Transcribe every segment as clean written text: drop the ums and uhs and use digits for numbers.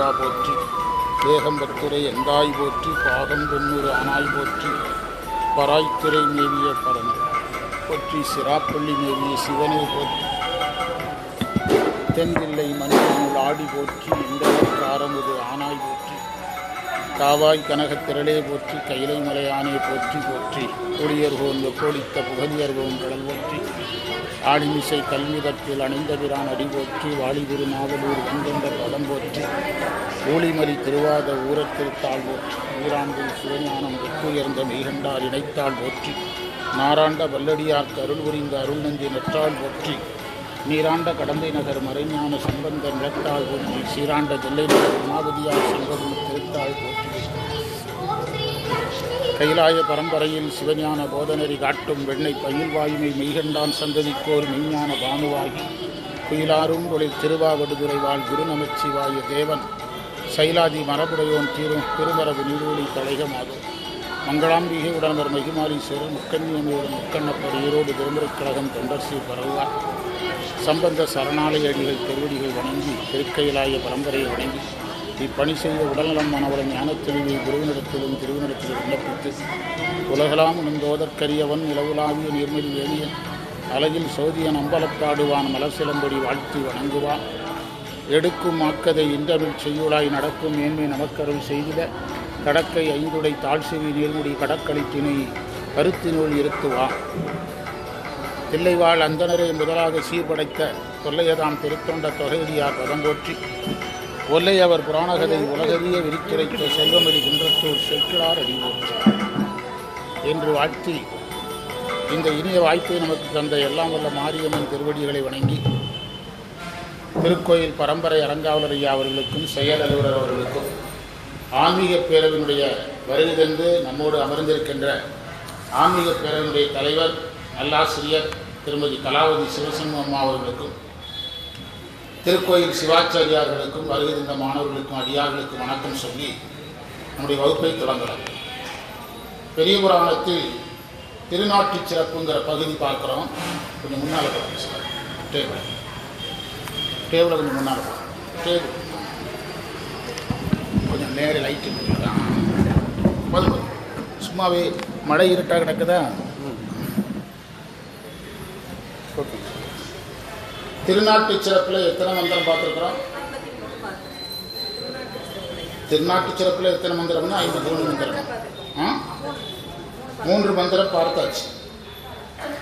முருகா போற்றி, ஏகம்பத்துரை எந்தாய் போற்றி, பாகம் தொண்ணூறு ஆனாய் போற்றி, பராய்த்துறை மேவிய பரன் போற்றி, சிராப்பள்ளி மேவிய சிவனை போற்றி, தென்தில்லை மண்ணினுள் ஆடி போற்றி, இந்தக்காரமுது ஆனாய் போற்றி, காவாய் கனகத்திரளே போற்றி, கைலை மலையானே போற்றி போற்றி, கொடியர்கோன் வெப்பொழித்த புகழியர்கோன் கடல் போற்றி, ஆடிமிசை கல்விதத்தில் அணிந்தபிரான் அடி போற்றி, வாலிபுரு நாவலூர் வந்தென்ற பதம் போற்றி, ஊழிமறி திருவாத ஊரத்திருத்தாள் போற்றி, ஊராண்டில் சிவஞானம் வெற்றுயர்ந்த மெய்கண்டார் இணைத்தாள் போற்றி, நாராண்ட வல்லடியார்க்கு அருள் புரிந்த அருள் நெஞ்சு நெற்றாள் போற்றி, நீராண்ட கடந்தை நகர் மறைஞான சம்பந்த நிலத்தாள் போற்றி, சீராண்ட ஜெல்லை நகர் உமாபதியார் சங்கரும் திருத்தாள் போற்றி, கைலாய பரம்பரையில் சிவஞான போதனரி காட்டும் வெண்ணை பயில் வாயுமை மெய்கண்டான் சந்ததிக்கோர் மெய்ஞான பானுவாகி, குயிலாரும் தொழில் திருவாவடுதுறை வாழ் குருநமச்சிவாய தேவன், சைலாதி மரபுடையோன் திருமரபு நீரூழி தலைகமாகும், மங்களாம்பிகை உடனவர் மகிமாலீஸ்வரர் முக்கன்னியமையுடன் முக்கண்ணப்பர் ஈரோடு திருமுறைக் கழகம் தொண்டர்சி பரவுவார், சம்பந்த சரணாலய அடிகள் திருவடிகள் வணங்கி திருக்கையிலாய பரம்பரையை வணங்கி இப்பணி செய்த உடல்நலம் மனவளம் ஞானத்தெளிவை குருவினிடத்திலும் திருவினிடத்திலும் விண்ணப்பித்து, உலகலாம் உணர்ந்தோதற்கரியவன் நிலவுலாவிய நீர்மொழி வேணியன் அழகில் சோதியன் அம்பலத்தாடுவான் மலர் சிலம்படி வாழ்த்தி வணங்குவான், எடுக்கும் மாக்கதை இன்றமிழ் செய்யுளாய் நடக்கும் மேன்மை நமக்கருள் செய்திட, கடக்கை ஐந்துடை தாழ்சிவி நீர்முடி கடக்களித்தினை கருத்தினுள் இருத்துவான், தில்லைவாழ் அந்தனரை முதலாக சீர்படைத்த தொல்லையதாம் திருத்தொண்ட தொகையடியார் பதம் போற்றி, ஒல்லையவர் புராணகதை உலகறிய விரித்துரைத்த செல்வமதி குன்றத்தூர் செக்கிழார் அடி போற்றி என்று வாழ்த்தி, இந்த இனிய வாய்ப்பை நமக்கு தந்த எல்லாம் வல்ல மாரியம்மன் திருவடிகளை வணங்கி, திருக்கோயில் பரம்பரை அரங்காவலர் ஐயா அவர்களுக்கும் செயல் அலுவலர் அவர்களுக்கும் ஆன்மீக பேரவையினுடைய வருகை தந்து நம்மோடு அமர்ந்திருக்கின்ற ஆன்மீக பேரவையினுடைய தலைவர் நல்லாசிரியர் திருமதி கலாவதி சிவசிம்ம அம்மா அவர்களுக்கும், திருக்கோயில் சிவாச்சாரியார்களுக்கும், வருகை தந்த மாணவர்களுக்கும் அடியார்களுக்கும் வணக்கம் சொல்லி நம்முடைய வகுப்பை தொடங்கலாம். பெரிய புராணத்தில் திருநாட்டு சிறப்புங்கிற பகுதி பார்க்குறோம். கொஞ்சம் முன்னால் போகிறோம் சார், டேபிளை கொஞ்சம் முன்னால் போகிறோம், டேபிள் கொஞ்சம் நேர லைட்டு போதும், சும்மாவே மழை இருட்டாக கிடக்குதா. திருநாட்டு சிறப்பில் எத்தனை மந்திரம் பார்த்துருக்குறோம்? திருநாட்டு சிறப்பில் எத்தனை மந்திரம்னா 53 மந்திரம். 3 மந்திரம் பார்த்தாச்சு.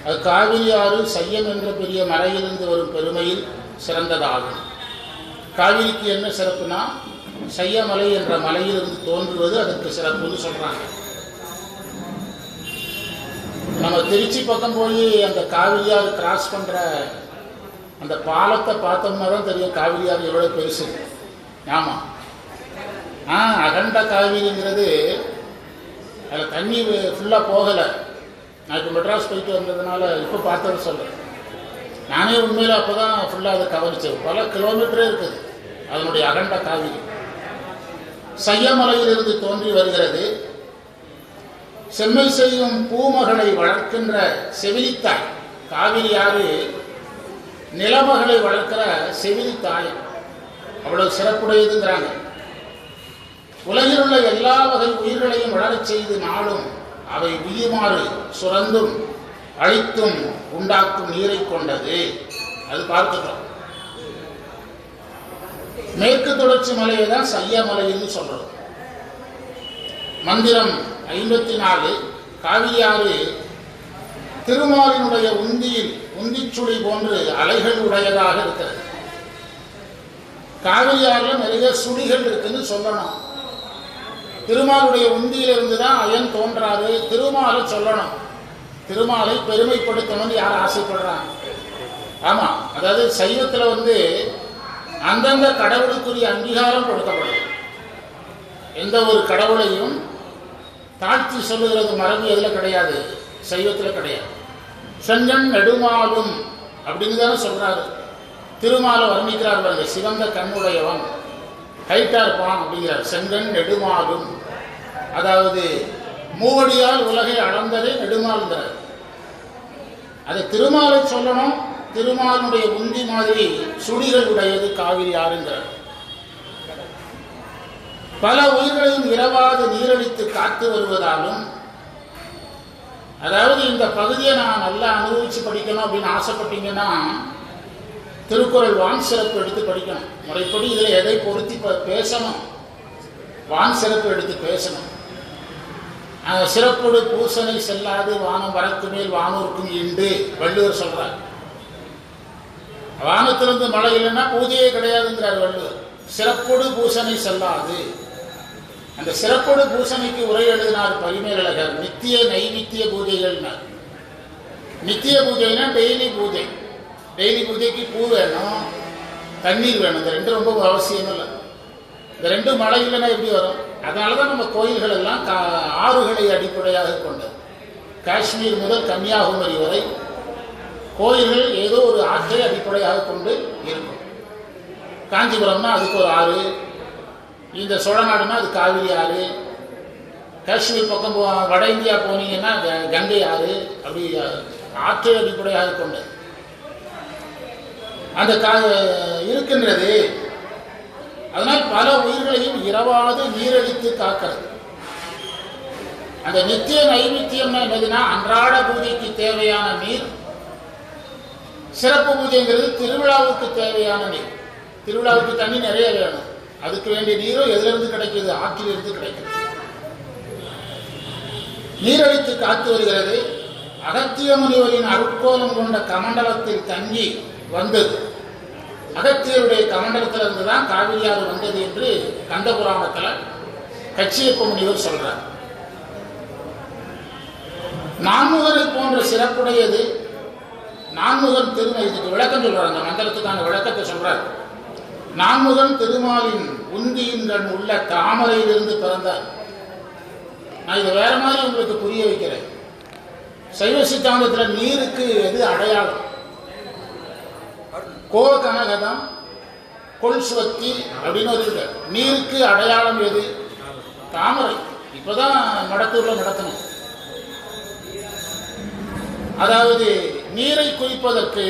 அது காவிரி ஆறு சையம் என்ற பெரிய மலையிலிருந்து வரும் பெருமையில் சிறந்ததாகும். காவிரிக்கு என்ன சிறப்புனா, சையமலை என்ற மலையிலிருந்து தோன்றுவது அதற்கு சிறப்புன்னு சொல்கிறாங்க. நம்ம திருச்சி பக்கம் போய் அந்த காவிரியாறு கிராஸ் பண்ணுற அந்த பாலத்தை பார்த்தோம்னா தான் தெரியும் காவிரியாறு எவ்வளோ பெருசு. ஆமாம், அகண்ட காவிரிங்கிறது அதில் தண்ணி ஃபுல்லாக போகலை. நான் இப்போ மெட்ராஸ் போயிட்டு வந்ததுனால இப்போ பார்த்தது சொல்கிறேன். நானே உண்மையில் அப்போ தான் ஃபுல்லாக அதை கவனித்தேன். பல கிலோமீட்டரே இருக்குது அதனுடைய அகண்ட காவிரி. சையமலையிலிருந்து தோன்றி வருகிறது. செம்மை செய்யும் பூமகளை வளர்க்கின்ற செவிலித்தாய் காவிரி ஆறு நிலமகளை வளர்க்கிற செவிலித்தாய், அவ்வளவு சிறப்புடையதுங்கிறாங்க. உலகில் உள்ள எல்லா வகை உயிர்களையும் வளரச் செய்து நாளும் அவை உயிர்மாறு சுரந்தும் அழித்தும் உண்டாக்கும் நீரை கொண்டது. அது பார்த்துட்டோம். மேற்கு தொடர்ச்சி மலையை தான் சையமலைன்னு சொல்றோம். மந்திரம் 54. காவிரியாறு திருமாலினுடைய உந்திச்சுழி போன்று அலைகள் உடையதாக இருக்கிறது. காவிரியாறுல நிறைய சுழிகள் இருக்குன்னு சொல்லணும். திருமாலுடைய உந்தியிலிருந்து தான் அயன் தோன்றாரு. திருமாலை சொல்லணும், திருமாலை பெருமைப்படுத்தணும்னு யார் ஆசைப்படுறாங்க? ஆமா, அதாவது சைவத்தில் அந்தந்த கடவுளுக்குரிய அங்கீகாரம் கொடுக்கப்படும். எந்த ஒரு கடவுளையும் தாழ்த்தி சொல்லுகிறது மரபு எதில் கிடையாது, சைவத்தில் கிடையாது. செங்கன் நெடுமாலும் அப்படின்னு தானே சொல்றாரு. திருமாலை வர்ணிக்கிறார் பாருங்க, சிவந்த கண்ணுடையவன், ஹைட்டா இருப்பான் அப்படிங்கிறார். செங்கன் நெடுமாலும், அதாவது மூவடியால் உலகை அளந்ததே நெடுமால்ங்கிறார். அதை திருமாலை சொல்லணும். திருமாலுடைய உந்தி மாதிரி சுடிகள் உடையது காவிரி ஆறுங்கிறார். பல உயிர்களையும் இரவாது நீரழித்து காத்து வருவதாலும், அதாவது இந்த பகுதியை நான் நல்லா அனுபவிச்சு படிக்கணும் அப்படின்னு ஆசைப்பட்டீங்கன்னா திருக்குறள் வான் சிறப்பு எடுத்து படிக்கணும். முறைப்படி இதில் எதை பொருத்தி பேசணும், வான் சிறப்பு எடுத்து பேசணும். சிறப்போடு பூசனை செல்லாது வானம் வரக்கு மேல் வானூருக்கும் இண்டு வள்ளுவர் சொல்றார். வானத்திலிருந்து மழை இல்லைன்னா பூஜையே கிடையாதுங்கிறார் வள்ளுவர். சிறப்போடு பூசனை செல்லாது. அந்த சிறப்போடு பூசனைக்கு உரை எழுதினார் பரிமேலழகர். நித்திய நைமித்திய பூஜைகள்னார். நித்திய பூஜைனா டெய்லி பூஜை. டெய்லி பூஜைக்கு பூ வேணும், தண்ணீர் வேணும். இந்த ரெண்டும் ரொம்ப அவசியம் இல்லை. இந்த ரெண்டும் மழை இல்லைன்னா எப்படி வரும்? அதனால தான் நம்ம கோயில்கள் எல்லாம் ஆறுகளை அடிப்படையாக கொண்டது. காஷ்மீர் முதல் கன்னியாகுமரி வரை கோயில்கள் ஏதோ ஒரு ஆற்றை அடிப்படையாக கொண்டு இருக்கும். காஞ்சிபுரம்னா அதுக்கு ஒரு ஆறு, இந்த சோழநாடுனா அது காவிரி ஆறு, காஷ்மீர் பக்கம் வட இந்தியா போனீங்கன்னா கங்கை ஆறு, அப்படி ஆற்றை அடிப்படையாக கொண்டது அந்த இருக்கின்றது. அதனால் பல உயிர்களையும் இரவாது நீரழித்து காக்கிறது. அந்த நித்திய நைமித்தியம் என்னதுன்னா அன்றாட பூஜைக்கு தேவையான நீர். சிறப்பு பூஜைங்கிறது திருவிழாவுக்கு தேவையான நீர். திருவிழாவுக்கு தண்ணி நிறைய வேணும். அதுக்கு வேண்டிய நீரும் எதிலிருந்து கிடைக்கிறது? ஆற்றிலிருந்து கிடைக்கிறது. நீரழித்து காத்து வருகிறது. அகத்திய முனிவரின் அருட்கோலம் கொண்ட கமண்டலத்தில் தங்கி வந்தது. அகத்தியருடைய கமண்டலத்தில் இருந்துதான் காவிரியாறு வந்தது என்று கந்த புராணத்தில் கச்சியப்ப முனிவர் சொல்றார். நான்முகனை போன்ற சிறப்புடையது. நான்முகன் திருமலை, இதுக்கு விளக்கம் சொல்றார். அந்த மந்திரத்துக்கான விளக்கத்தை சொல்றார். நான்முகன் திருமாலின் உந்தியின் உள்ள தாமரையிலிருந்து பிறந்தார். நான் இதை வேற மாதிரி உங்களுக்கு புரிய வைக்கிறேன். சைவ சித்தாந்தத்தில் நீருக்கு எது அடையாளம்? கோ கனகதம் கொள் சுவத்தி அப்படின்னு ஒரு நீருக்கு அடையாளம் எது? தாமரை. இப்பதான் மடத்தூர்ல நடத்தணும். அதாவது நீரை குறிப்பதற்கு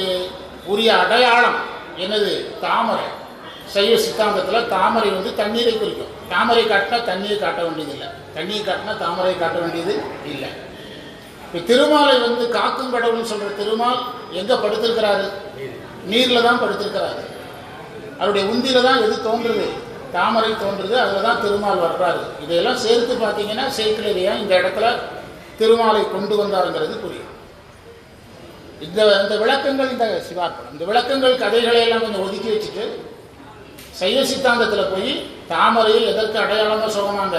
உரிய அடையாளம் என்னது? தாமரை. சைவ சித்தாந்தத்தில் தாமரை தண்ணீரை குறிக்கும். தாமரை காட்டினா தண்ணீரை காட்ட வேண்டியது இல்லை, தண்ணீர் காட்டினா தாமரை காட்ட வேண்டியது இல்லை. இப்போ திருமாலை காக்கும் கடவுள்னு சொல்ற திருமால் எங்க படுத்திருக்கிறாரு? நீர்ல தான் படுத்திருக்கிறாரு. அவருடைய உந்தியில தான் எது தோன்றுது? தாமரை தோன்றுது. அதில் தான் திருமால் வர்றாரு. இதையெல்லாம் சேர்த்து பார்த்தீங்கன்னா சேக்கிலேயா இந்த இடத்துல திருமாலை கொண்டு வந்தாருங்கிறது புரியும். இந்த விளக்கங்கள், இந்த சிவார்ப்பணம், இந்த விளக்கங்கள் கதைகளை எல்லாம் கொஞ்சம் ஒதுக்கி வச்சுட்டு சைவ சித்தாந்தத்தில் போய் தாமரையை எதற்கு அடையாளமாக சொல்லுவாங்க?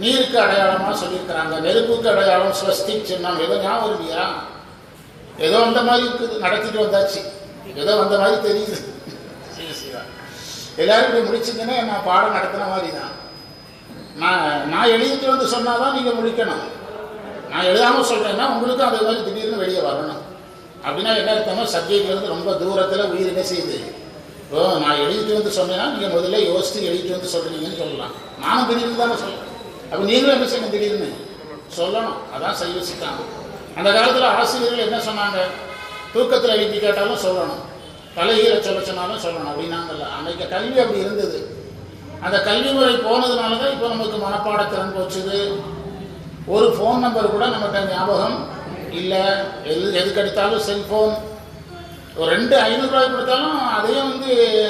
நீருக்கு அடையாளமாக சொல்லியிருக்கிறாங்க. நெருப்புக்கு அடையாளம் ஸ்வஸ்திக் சின்னம். ஏதோ ஞாபகம் இல்லையா? ஏதோ அந்த மாதிரி இருக்குது. நடத்திட்டு வந்தாச்சு. ஏதோ அந்த மாதிரி தெரியுது. எல்லாரும் இப்படி முடிச்சிங்கன்னா நான் பாடம் நடத்தின மாதிரி தான். நான் எழுதிட்டு சொன்னாதான் நீங்க முடிக்கணும். நான் எழுதாமல் சொல்றேன்னா உங்களுக்கும் அதே மாதிரி திடீர்னு வெளியே வரணும். அப்படின்னா என்ன அர்த்தமா? சப்ஜெக்ட்லேருந்து ரொம்ப தூரத்தில் உயிர் என்ன செய்யுது? ஓ, நான் எழுதிட்டு சொன்னேன்னா நீங்கள் முதல்ல யோசித்து எழுதிட்டு சொல்றீங்கன்னு சொல்லலாம். நானும் திடீர்னு தானே சொல்றேன். அப்போ நீங்களும் என்ன செய்யணும்? திடீர்னு சொல்லணும். அதான் சைவ சித்தாந்தம். அந்த காலத்தில் ஆசிரியர்கள் என்ன சொன்னாங்க? தூக்கத்தில் எழுதி கேட்டாலும் சொல்லணும், தலைகீழ சொல்ல சொன்னாலும் சொல்லணும் அப்படின்னாங்கல்ல. அன்றைக்கு கல்வி அப்படி இருந்தது. அந்த கல்வி முறை போனதுனால தான் இப்போ நமக்கு மனப்பாடத்திறன் போச்சுது. ஒரு ஃபோன் நம்பர் கூட நம்மகிட்ட ஞாபகம் இல்லை. எதுக்கு எடுத்தாலும் செல்ஃபோன். ஒரு 500 ரூபாய் கொடுத்தாலும் அதையும்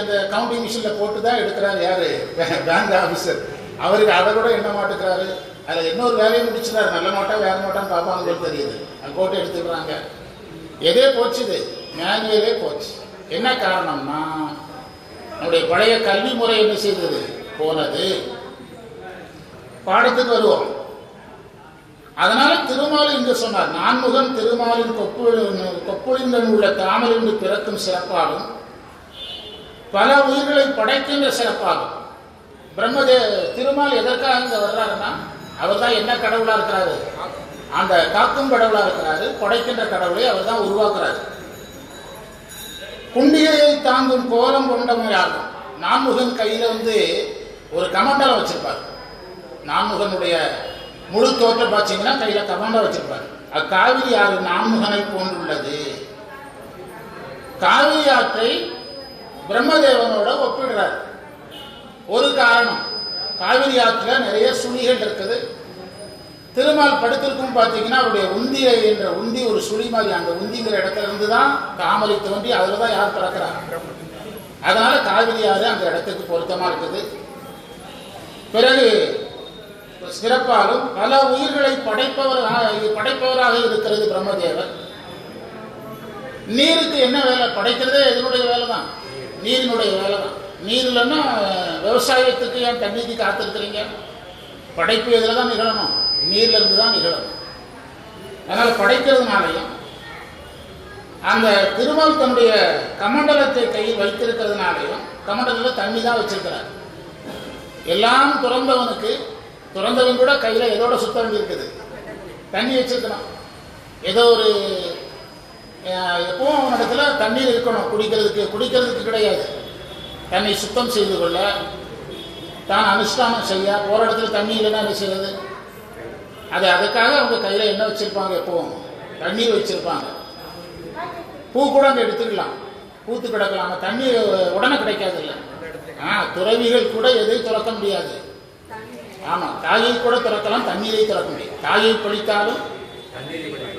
அந்த கவுண்டிங் மிஷினில் போட்டு தான் எடுக்கிறாரு. யாரு? Bank officer. அவருக்கு அதை கூட எண்ண மாட்டேங்கிறாரு. அதில் இன்னொரு வேலையை முடிச்சுட்டாரு. நல்ல நோட்டா வேற நோட்டான்னு பார்ப்பாங்க தெரியுது. அது போட்டு எடுத்துக்கிறாங்க. எதே போச்சுது? மேனுவலே போச்சு. என்ன காரணம்னா நம்முடைய பழைய கல்வி முறை என்ன செய்தது? போனது. பாடத்துக்கு வருவோம். அதனால திருமால் இங்கு சொன்னார். நான்முகன் திருமாலின் கொப்புளின் உள்ள தாமரின்று பிறக்கும் சிறப்பாகும் பல உயிர்களை படைக்கின்ற சிறப்பாகும். திருமால் எதற்காக இங்க வர்றாருன்னா அவர் தான் என்ன கடவுளா இருக்கிறாரு? அந்த காக்கும் கடவுளா இருக்கிறாரு. படைக்கின்ற கடவுளை அவர் தான் உருவாக்குறாரு. குண்டிகையை தாங்கும் கோலம் கொண்டமையாகும். நான்முகன் கையில ஒரு கமண்டலம் வச்சிருப்பார். நான்முகனுடைய முழு தோற்றம் பார்த்தீங்கன்னா கையில கமண்டலம் வச்சிருப்பார். அக்காவிரி ஆறு நான்முகனை போன்றுள்ளது. காவிரி ஆற்றை பிரம்மதேவனோட ஒப்பிடுறார். ஒரு காரணம், காவிரி ஆற்றில் நிறைய சுழிகள் இருக்குது. திருமால் படுத்திருக்கும் பார்த்தீங்கன்னா அவருடைய உந்தியை என்ற உந்தி ஒரு சுழி மாதிரி, அந்த உந்திங்கிற இடத்துல இருந்து தான் தாமரை தோன்றி அதில் தான் யார் பிறக்கிறாங்க. அதனால காவிரி ஆறு அந்த இடத்துக்கு பொருத்தமாக இருக்குது. பிறகு சிறப்பாலும் பல உயிர்களை படைப்பவராக இருக்கிறது பிரம்மதேவர். நீருக்கு என்ன வேலை? படைக்கிறதே இதனுடைய வேலை தான், நீரினுடைய வேலை தான். நீர் இல்லைன்னா விவசாயத்துக்கு ஏன் தண்ணிக்கு காத்திருக்கிறீங்க? படைப்பு இதில் தான் நிகழணும், நீர்ல இருந்து தான் நிகழணும். அதனால படைக்கிறதுனாலையும் அந்த திருமால் தன்னுடைய கமண்டலத்தை கையில் வைத்திருக்கிறதுனாலையும், கமண்டலத்தில் தண்ணி தான் வச்சிருக்கிறார். எல்லாம் துறந்தவன் கூட கையில் எதோட சுத்த வேண்டியிருக்குது? தண்ணி வச்சிருக்கணும். ஏதோ ஒரு எப்பவும் அவனிடத்துல தண்ணீர் இருக்கணும், குடிக்கிறதுக்கு கிடையாது. தன்னை சுத்தம் செய்து கொள்ள, தான் அனுஷ்டானம் செய்ய போற இடத்துல தண்ணி இல்லைன்னா என்ன செய்யறது? அதுக்காக அவங்க கையில் என்ன வச்சிருப்பாங்க? எப்பவும் தண்ணீர் வச்சிருப்பாங்க. பூ கூட அங்கே எடுத்துக்கலாம், பூத்து கிடக்கலாம். தண்ணி உடனே கிடைக்காது இல்லை. துறவிகள் கூட எதையும் திறக்க முடியாது. ஆமா, தாயை கூட திறக்கலாம், தண்ணீரை திறக்க முடியாது. தாயை பழித்தாலும்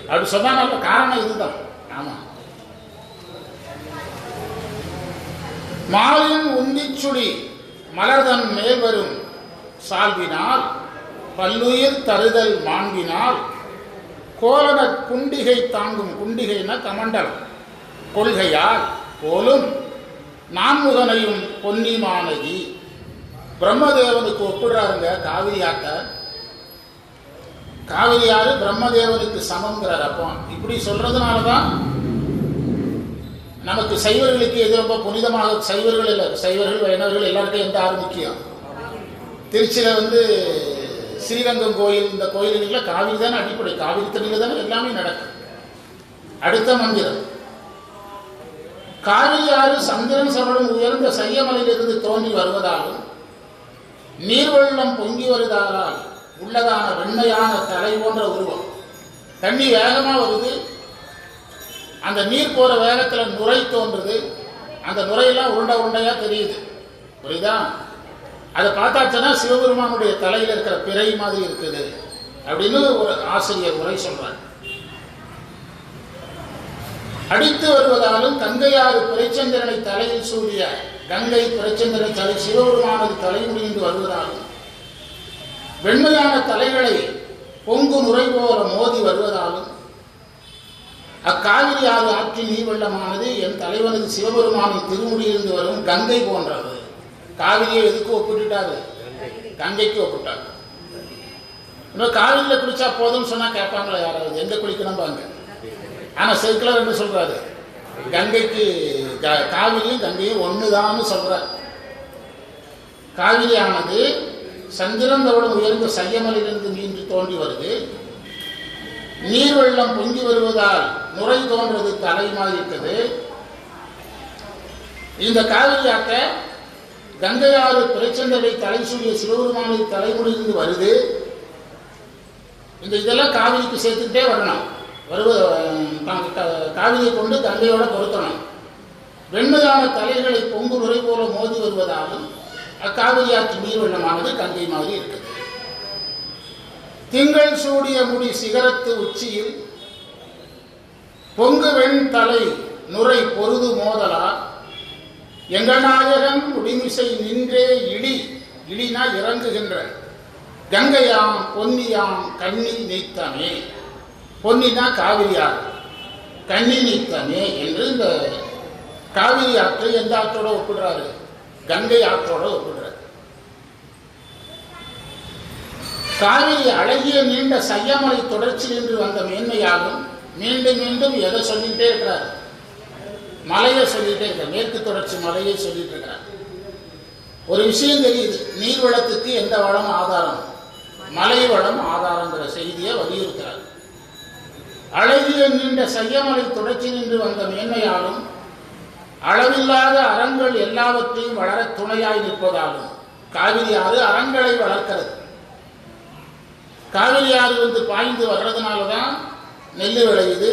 அப்படி சொன்னாங்க. காரணம் இதுதான். ஆமா, மாலின் உந்திச்சுடி மலர்தன் மேல் வரும் சால்வினால் பல்லுயிர் தருதல் மாண்பினால் கோலன குண்டிகை தாங்கும், குண்டிகைனா கமண்டலம், கொள்கையால் போலும் நான்முகனையும் பொன்னிமானதி. பிரம்மதேவனுக்கு ஒப்பிடுறாருங்க காவிரி ஆட்ட. காவிரி ஆறு பிரம்மதேவனுக்கு சமங்கிறார். அப்போ இப்படி சொல்றதுனாலதான் நமக்கு சைவர்களுக்கு எது ரொம்ப புனிதமாக, சைவர்கள் இல்லை, சைவர்கள் வைணவர்கள் எல்லாருக்கும் எந்த ஆறு முக்கியம்? திருச்சியில ஸ்ரீரங்கம் கோயில், இந்த கோயில்களில் காவிரி தானே அடிப்படை. காவிரி தண்ணியில தானே எல்லாமே நடக்கும். அடுத்த மந்திரம், காவிரி ஆறு சந்திரன் சமணம் உயர்ந்த சையமலையிலிருந்து தோன்றி வருவதாலும் நீர்வெள்ளம் பொங்கி வருவதால் உள்ளதான வெண்மையான தலை போன்ற உருவம். தண்ணி வேகமா வருது, அந்த நீர் போற வேகத்துல நுரை தோன்றுது. அந்த நுரையெல்லாம் உருண்டையா தெரியுது, புரியுதா? அதை பார்த்தாச்சுன்னா சிவபெருமானுடைய தலையில இருக்கிற பிறை மாதிரி இருக்குது அப்படின்னு ஒரு ஆசிரியர் உரை சொல்றார். அடித்து வருவதாலும் கங்கையாறு பிறைச்சந்திரனை தலையில் சூடிய கங்கை பிறைச்சந்திரனை தலை சிவபெருமானது தலைமுடிந்து வருவதாலும் வெண்மையான தலைகளை பொங்கு நுரை போல மோதி வருவதாலும் அக்காவிரி ஆறு ஆற்றின் நீர்வெள்ளமானது என் தலைவனது சிவபெருமானின் திருமுடியிலிருந்து வரும் கங்கை போன்றது. காவிரியை எதுக்கு ஒப்பிட்டுட்டாரு? கங்கைக்கு ஒப்பிட்டாரு. இன்னும் காவிரியில குளிச்சா போதும்னு சொன்னா கேட்பாங்களா யாராவது? எங்க குளிக்கணும் பாங்க. ஆனா சைக்கிளர் என்ன சொல்றாரு? கங்கைக்கு காவிரியும் கங்கையும் ஒண்ணுதான்னு சொல்றார். காவிரியானது சந்திரந்தவுடன் உயர்ந்த சையமலையிலிருந்து நீண்டு தோன்றி வருது. நீர்வெள்ளம் பொங்கி வருவதால் நுரை தோன்றது தலை மாதிரி இருக்குது. இந்த காவிரி ஆட்ட கங்கையாறு பிறைச்சந்திரனை தலை சூடிய சிவபெருமானது தலைமுடியிலிருந்து வருது. இதெல்லாம் காவிரிக்கு சேர்த்துக்கிட்டே வரணும். காவிரியை கொண்டு கங்கையோட பொருத்தணும். வெண்மையான தலைகளை பொங்கு நுரை போல மோதி வருவதாலும் அக்காவிரி ஆற்று நீர்வெள்ளமானது கங்கை மாதிரி இருக்குது. திங்கள் சூடிய முடி சிகரத்து உச்சியில் பொங்கு வெண் தலை நுரை பொருது மோதலா எங்கள் நாயகன் முடிமிசை நின்றே இடினா இறங்குகின்ற கங்கையாம் பொன்னியாம் கண்ணி நீத்தமே. பொன்னினா காவிரியாறு, கண்ணி நீத்தமே என்று இந்த காவிரி ஆற்றை எந்த ஆற்றோட ஒப்பிடுறாரு? கங்கை ஆற்றோட ஒப்பிடுறாரு. காவிரி அழகிய நீண்ட சையமலை தொடர்ச்சி நின்று வந்த மேன்மையாலும் மீண்டும் மீண்டும் எதை சொல்லிட்டே இருக்கிறார்? மலையை சொல்லிட்டே இருக்கிறார். மேற்கு தொடர்ச்சி மலையை சொல்லிட்டு இருக்கிறார். ஒரு விஷயம் தெரியுது, நீர் வளத்துக்கு எந்த வளம் ஆதாரம்? மலை வளம் ஆதாரங்கிற செய்தியை வலியுறுத்துறார். அழகிய நீண்ட சையமலை தொடர்ச்சி நின்று வந்த மேன்மையாலும் அளவில்லாத அறங்கள் எல்லாவற்றையும் வளர துணையாய் நிற்பதாலும் காவிரி ஆறு அறங்களை வளர்க்கிறது. காவிரி ஆறு பாய்ந்து வர்றதுனாலதான் நெல் விளையுது,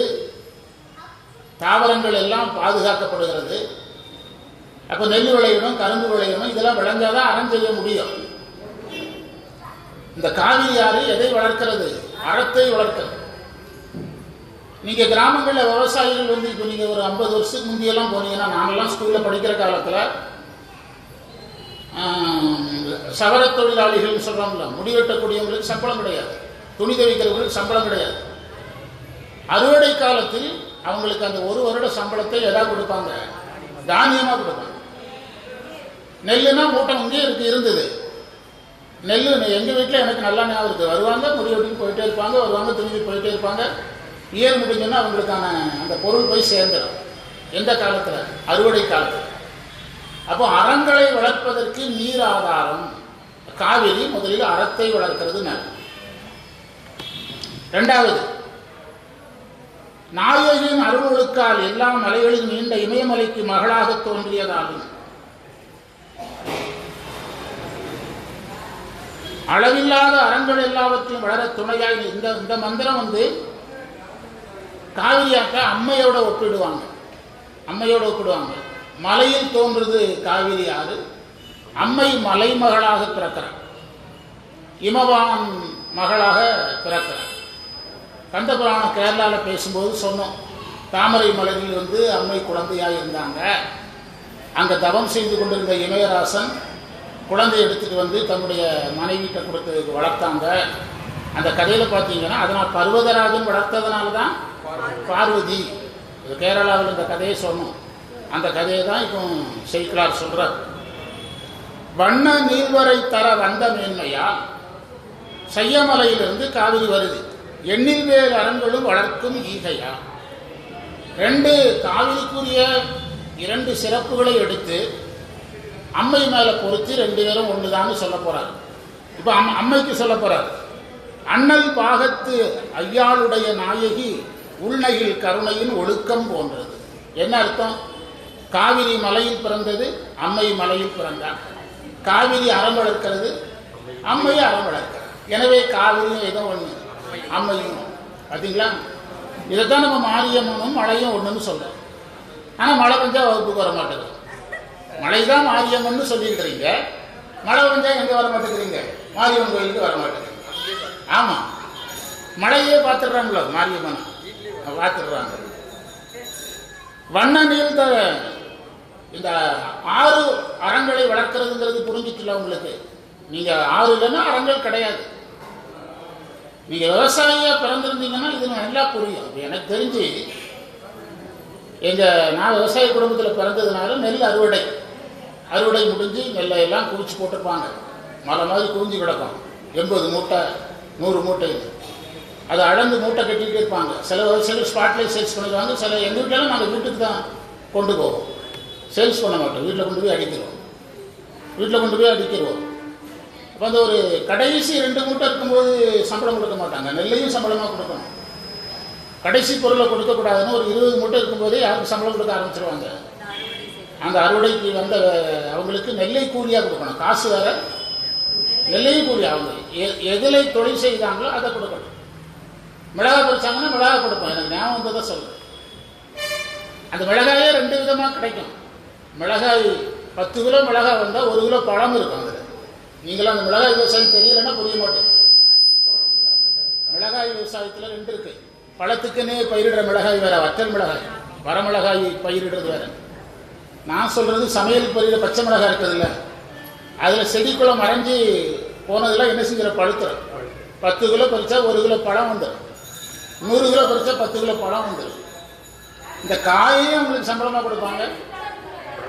தாவரங்கள் எல்லாம் பாதுகாக்கப்படுகிறது. அப்ப நெல் விளையணும், கரும்பு விளையணும், இதெல்லாம் விளைஞ்சாதான் அறம் செய்ய முடியும். இந்த காவிரி ஆறு எதை வளர்க்கிறது? அறத்தை வளர்க்கிறது. நீங்க கிராமங்களில் விவசாயிகள் வந்து இப்போ நீங்க ஒரு 50 வருஷத்துக்கு முந்தியெல்லாம் போனீங்கன்னா, நாங்கெல்லாம் ஸ்கூல்ல படிக்கிற காலத்துல சவர தொழிலாளிகள் சொல்றோம்ல, முடிவெட்டக்கூடியவங்களுக்கு சம்பளம் கிடையாது, துணி துவைக்கிறவங்களுக்கு சம்பளம் கிடையாது. அறுவடை காலத்தில் அவங்களுக்கு அந்த 1 வருட சம்பளத்தை எதா கொடுப்பாங்க? தானியமா கொடுப்பாங்க. நெல்லுனா மூட்டை இங்கே இருந்தது. நெல் எங்க வீட்டில் எனக்கு நல்லா ஞாபகம் இருக்கு. வருவாங்க, முடிவெட்டின்னு போயிட்டே இருப்பாங்க, வருவாங்க, துணி போயிட்டே இருப்பாங்க. இயர் முடிஞ்சோன்னா அவங்களுக்கான அந்த பொருள் போய் சேர்ந்துடும். எந்த காலத்தில்? அறுவடை காலத்தில். அப்போ அறங்களை வளர்ப்பதற்கு நீர் ஆதாரம் காவிரி. முதலில் அறத்தை வளர்க்கிறது. இரண்டாவது, நாயகின் அருள்களுக்கால் எல்லா மலைகளின் நீண்ட இமயமலைக்கு மகளாக தோன்றியதாகும். அளவில்லாத அறங்கள் எல்லாவற்றையும் வளர துணையாய் இந்த மந்திரம் வந்து காவிரியாக்க அம்மையோட ஒப்பிடுவாங்க. மலையில் தோன்றுறது காவிரி ஆறு. அம்மை மலை மகளாக பிறக்கிறார், இமவான் மகளாக பிறக்கிறார். கந்தபுராணம் கேரளாவில் பேசும்போது சொன்னோம், தாமரை மலரில் வந்து அம்மை குழந்தையாக இருந்தாங்க. அங்கே தவம் செய்து கொண்டிருந்த இமயராசன் குழந்தை எடுத்துகிட்டு வந்து தன்னுடைய மனைவிட்ட கொடுத்து வளர்த்தாங்க. அந்த கதையில் பார்த்தீங்கன்னா, அதனால் பர்வதராஜன் வளர்த்ததுனால தான் பார்வதி. இது கேரளாவில் இந்த கதையை சொன்னோம். அந்த கதையை தான் இப்போ சேக்கிழார் சொல்றார். வண்ண நீர்வரை தர வந்த மேன்மையால் செய்யமலையிலிருந்து காவிரி வருது. எண்ணில் வேறு அறங்களும் வளர்க்கும் ஈகையா. காவிரிக்குரிய 2 சிறப்புகளை எடுத்து அம்மை மேல பொறுத்து 2 பேரும் ஒண்ணுதான்னு சொல்ல போறாரு. இப்ப அம்மைக்கு சொல்ல போறாரு. அண்ணல் பாகத்து ஐயாளுடைய நாயகி உள்நகில் கருணையின் ஒழுக்கம் போன்றது. என்ன அர்த்தம்? காவிரி மலையில் பிறந்தது, அம்மை மலையில் பிறந்தார். காவிரி அறம் வளர்க்கிறது, அம்மையை அறம் வளர்க்கிறது. எனவே காவிரியும் ஏதோ ஒண்ணு, அம்மையும். பார்த்தீங்களா? இதைத்தான் நம்ம மாரியம்மனும் மழையும் ஒண்ணுன்னு சொல்றோம். ஆனா மழை பெஞ்சா வகுப்புக்கு வர மாட்டேங்குது. மழைதான் மாரியம்மன் சொல்லியிருக்கிறீங்க, மழை பெஞ்சா எங்க வர மாட்டேங்கிறீங்க? மாரியம்மன் கோயிலுக்கு வர மாட்டேங்குது. ஆமா, மழையே பார்த்துடுறாங்களோ, மாரியம்மன் பார்த்துடுறாங்க. வண்ண நீர்ந்த இந்த 6 அறங்களை வளர்க்கிறதுங்கிறது புரிஞ்சிட்டுல உங்களுக்கு? நீங்க 6 இல்லைன்னா அறங்கள் கிடையாது. நீங்க விவசாயியா பிறந்திருந்தீங்கன்னா இது நல்லா புரியும். எனக்கு தெரிஞ்சு நான் விவசாய குடும்பத்தில் பிறந்ததுனால நெல் அறுவடை முடிஞ்சு நெல்லை எல்லாம் குவிச்சு போட்டிருப்பாங்க. மலை மாதிரி குவிஞ்சு கிடக்கும். 80 மூட்டை 100 மூட்டை. அதை அளந்து மூட்டை கட்டிகிட்டே இருப்பாங்க. சில விவசாயிகள் ஸ்பாட்லேயே சேல்ஸ் பண்ணிடுவாங்க. சில எங்கள் வீட்டிலலாம் நாங்கள் வீட்டுக்கு தான் கொண்டு போவோம், சேல்ஸ் பண்ண மாட்டோம். வீட்டில் கொண்டு போய் அடிக்கிறோம். அப்போ அந்த ஒரு கடைசி 2 மூட்டை இருக்கும்போது சம்பளம் கொடுக்க மாட்டாங்க. நெல்லையும் சம்பளமாக கொடுக்கணும். கடைசி பொருளை கொடுக்கக்கூடாதுன்னு ஒரு 20 மூட்டை இருக்கும்போதே யாருக்கு சம்பளம் கொடுக்க ஆரம்பிச்சிருவாங்க. அந்த அறுவடைக்கு வந்த அவங்களுக்கு நெல்லை கூலியாக கொடுக்கணும். காசு வேற, நெல்லையும் கூலி. அவங்க எதிலை தொழில் செய்தாங்களோ அதை கொடுக்கணும். மிளகாய் பறிச்சாங்கன்னா மிளகாய் கொடுப்போம். எனக்கு ஞாபகம் வந்ததை சொல்லுவேன். அந்த மிளகாயே 2 விதமாக கிடைக்கும். மிளகாய் 10 கிலோ மிளகாய் வந்தால் 1 கிலோ பழம் இருக்கும். அதில் நீங்களும் அந்த மிளகாய் விவசாயம் தெரியலன்னா புரிய மாட்டேன். மிளகாய் விவசாயத்தில் 2 இருக்கு. பழத்துக்குன்னே பயிரிடுற மிளகாய் வேற, வற்றல் மிளகாய், வரமிளகாய் பயிரிடுறது வேற. நான் சொல்றது சமையல் பயிரிட பச்சை மிளகாய் இருக்குதுல்ல, அதில் செடிக்குள்ள மறைஞ்சி போனதெல்லாம் என்ன செஞ்சிட பழுத்துரும். 10 கிலோ பறிச்சா 1 கிலோ பழம் வந்துடும். 100 கிலோ பறிச்சா 10 கிலோ பழம் வந்துடும். இந்த காயையும் அவங்களுக்கு சம்பளமாக கொடுப்பாங்க,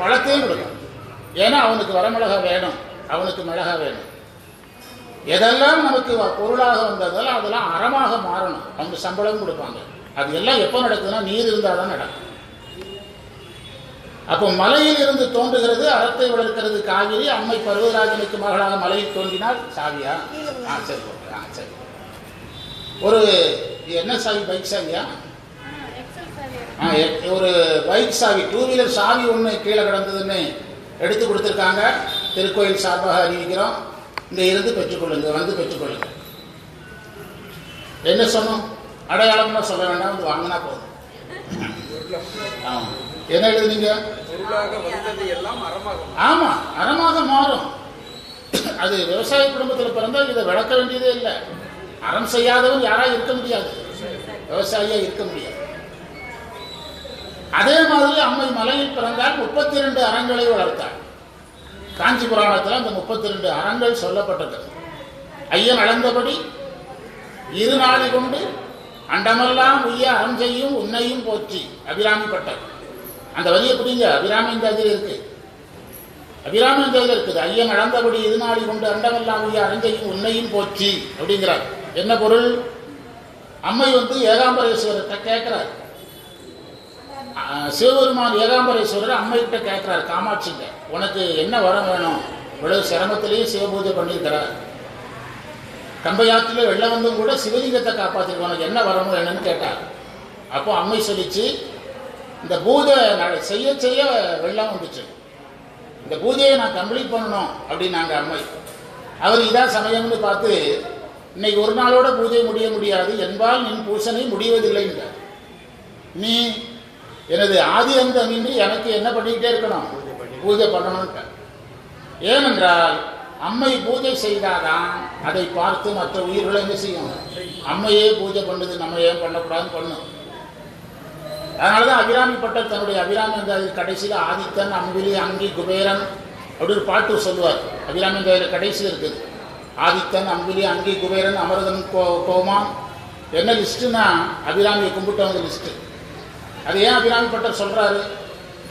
பழத்தையும் கொடுப்பாங்க. ஏன்னா அவனுக்கு வரமிளகாய் வேணும், அவனுக்கு மிளகாய் வேணும். எதெல்லாம் நமக்கு பொருளாக வந்ததால் அதெல்லாம் அறமாக மாறணும். அவங்க சம்பளம் கொடுப்பாங்க. அது எல்லாம் எப்போ நடக்குதுன்னா நீர் இருந்தால் தான் நடக்கும். அப்போ மலையில் இருந்து தோன்றுகிறது, அறத்தை வளர்க்கிறது காவிரி. அம்மை பர்வதராஜனுக்கு மகளாக மலையில் தோன்றினால் சாவியா? சரி, சரி. ஒரு என்ன சாவி? பைக் சாவியா? ஒரு பைக் சாவி, 2 வீலர் சாவி ஒன்று கீழே கிடந்ததுன்னு எடுத்து கொடுத்துருக்காங்க. திருக்கோயில் சார்பாக அறிவிக்கிறோம். இங்கே இருந்து பெற்றுக்கொள்ளுங்க, வந்து பெற்றுக்கொள்ளுங்க. என்ன சொன்னோம்? அடையாளம்னா சொல்ல வேண்டாம், வந்து வாங்கினா போதும். ஆமாம், என்ன எழுதுனீங்க? ஆமா, அறமாக மாறும். அது விவசாய குடும்பத்தில் பிறந்தால் இதை விளக்க வேண்டியதே இல்லை. அறம் செய்யாதவன் யாராக இருக்க முடியாது, விவசாயியாக இருக்க முடியாது. அதே மாதிரி அம்மை மலையில் பிறந்தால் 32 அறங்களை வளர்த்தார். காஞ்சி புராணத்தில் அந்த 32 அறங்கள் சொல்லப்பட்டது. ஐயன் அளந்தபடி இருநாளி கொண்டு அண்டமெல்லாம் உய்ய அறம் செய்யும் உன்னையும் போற்றி. அபிராமி பட்டர் அந்த வரியை புரியுங்க. அபிராமி இந்த இதில் இருக்கு, அபிராமி இந்த இதில் இருக்குது. ஐயன் அளந்தபடி இருநாளி கொண்டு அண்டமெல்லாம் உய்ய அறம் செய்யும் உன்னையும் போற்றி அப்படிங்கிறார். என்ன பொருள்? அம்மை ஏகாம்பரேஸ்வரர்கிட்ட கேட்கிறார். சிவபெருமான் ஏகாம்பரேஸ்வரர் அம்மைகிட்ட கேட்கிறார், காமாட்சிங்க உனக்கு என்ன வரம் வேணும்? இவ்வளவு சிரமத்திலேயே சிவபூஜை பண்ணியிருக்கிறார். கம்பையாற்றில் வெள்ளம் வந்தும் கூட சிவலிங்கத்தை காப்பாற்றிருக்க, உனக்கு என்ன வரணும் என்னன்னு கேட்டார். அப்போ அம்மை சொல்லிச்சு, இந்த பூஜை செய்ய செய்ய வெள்ளம் வந்துச்சு, இந்த பூஜையை நான் கம்ப்ளீட் பண்ணணும் அப்படின்னாங்க அம்மை. அவர் இதான் சமயம்னு பார்த்து, இன்னைக்கு ஒரு நாளோட பூஜை முடிய முடியாது என்பால் நின் பூசனை முடிவதில்லைங்க. நீ எனது ஆதி அந்த நின்று எனக்கு என்ன பண்ணிக்கிட்டே இருக்கணும்? பூஜை பண்ணணும்ட்ட. ஏனென்றால் அம்மை பூஜை செய்தாதான் அதை பார்த்து மற்ற உயிர்களை என்ன செய்யும்? அம்மையே பூஜை பண்ணுது, நம்ம ஏன் பண்ணக்கூடாதுன்னு பண்ணும். அதனாலதான் அபிராமி பட்டர் தன்னுடைய அபிராமி அந்த கடைசியில் ஆதித்தன் அம்பிலி அங்கி குபேரன் அப்படின்னு பாட்டு சொல்லுவார். அபிராமி அந்த கடைசியில் இருக்குது. ஆதித்தன் அம்பிலி அங்கி குபேரன் அமரதன் கோமான் என்ன லிஸ்ட்டுன்னா அபிராமியை கும்பிட்டவங்க லிஸ்ட்டு. அது ஏன் அபிராமி பட்டர் சொல்கிறாரு?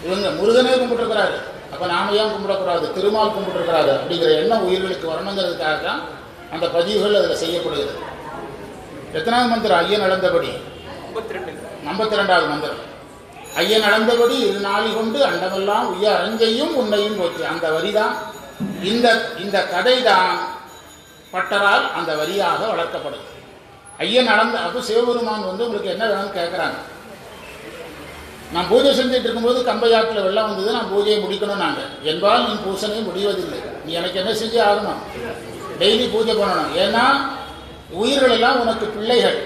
இவங்க முருகனே கும்பிட்டுருக்கிறாரு, அப்போ நாம ஏன் கும்பிடக்கூடாது? திருமால் கும்பிட்டுருக்கிறாரு அப்படிங்கிற எண்ணம் உயிர்களுக்கு வரணுங்கிறதுக்காக தான் அந்த பதிவுகள் அதில் செய்யப்படுகிறது. எத்தனாவது மந்திரம்? ஐயன் அளந்தபடி 52வது மந்திரம். ஐயன் அளந்தபடி இருநாளி கொண்டு அண்டமெல்லாம் உய்ய அரஞ்சையும் உன்னையும் போச்சு. அந்த வரிதான் இந்த கதை தான் பட்டரால் அந்த வரியாக வளர்க்கப்படுது. ஐயன் அளந்த அப்போ சிவபெருமான் உங்களுக்கு என்ன வேணும்னு கேட்குறாங்க. நான் பூஜை செஞ்சுட்டு இருக்கும்போது கம்பையாற்றில் வெள்ளம் வந்தது, நான் பூஜையை முடிக்கணும். நாங்கள் என்பால் நீ பூசனை முடிவதில்லை, நீ எனக்கு என்ன செஞ்சு ஆகணும்? டெய்லி பூஜை பண்ணணும். ஏன்னா உயிர்கள் எல்லாம் உனக்கு பிள்ளைகள்.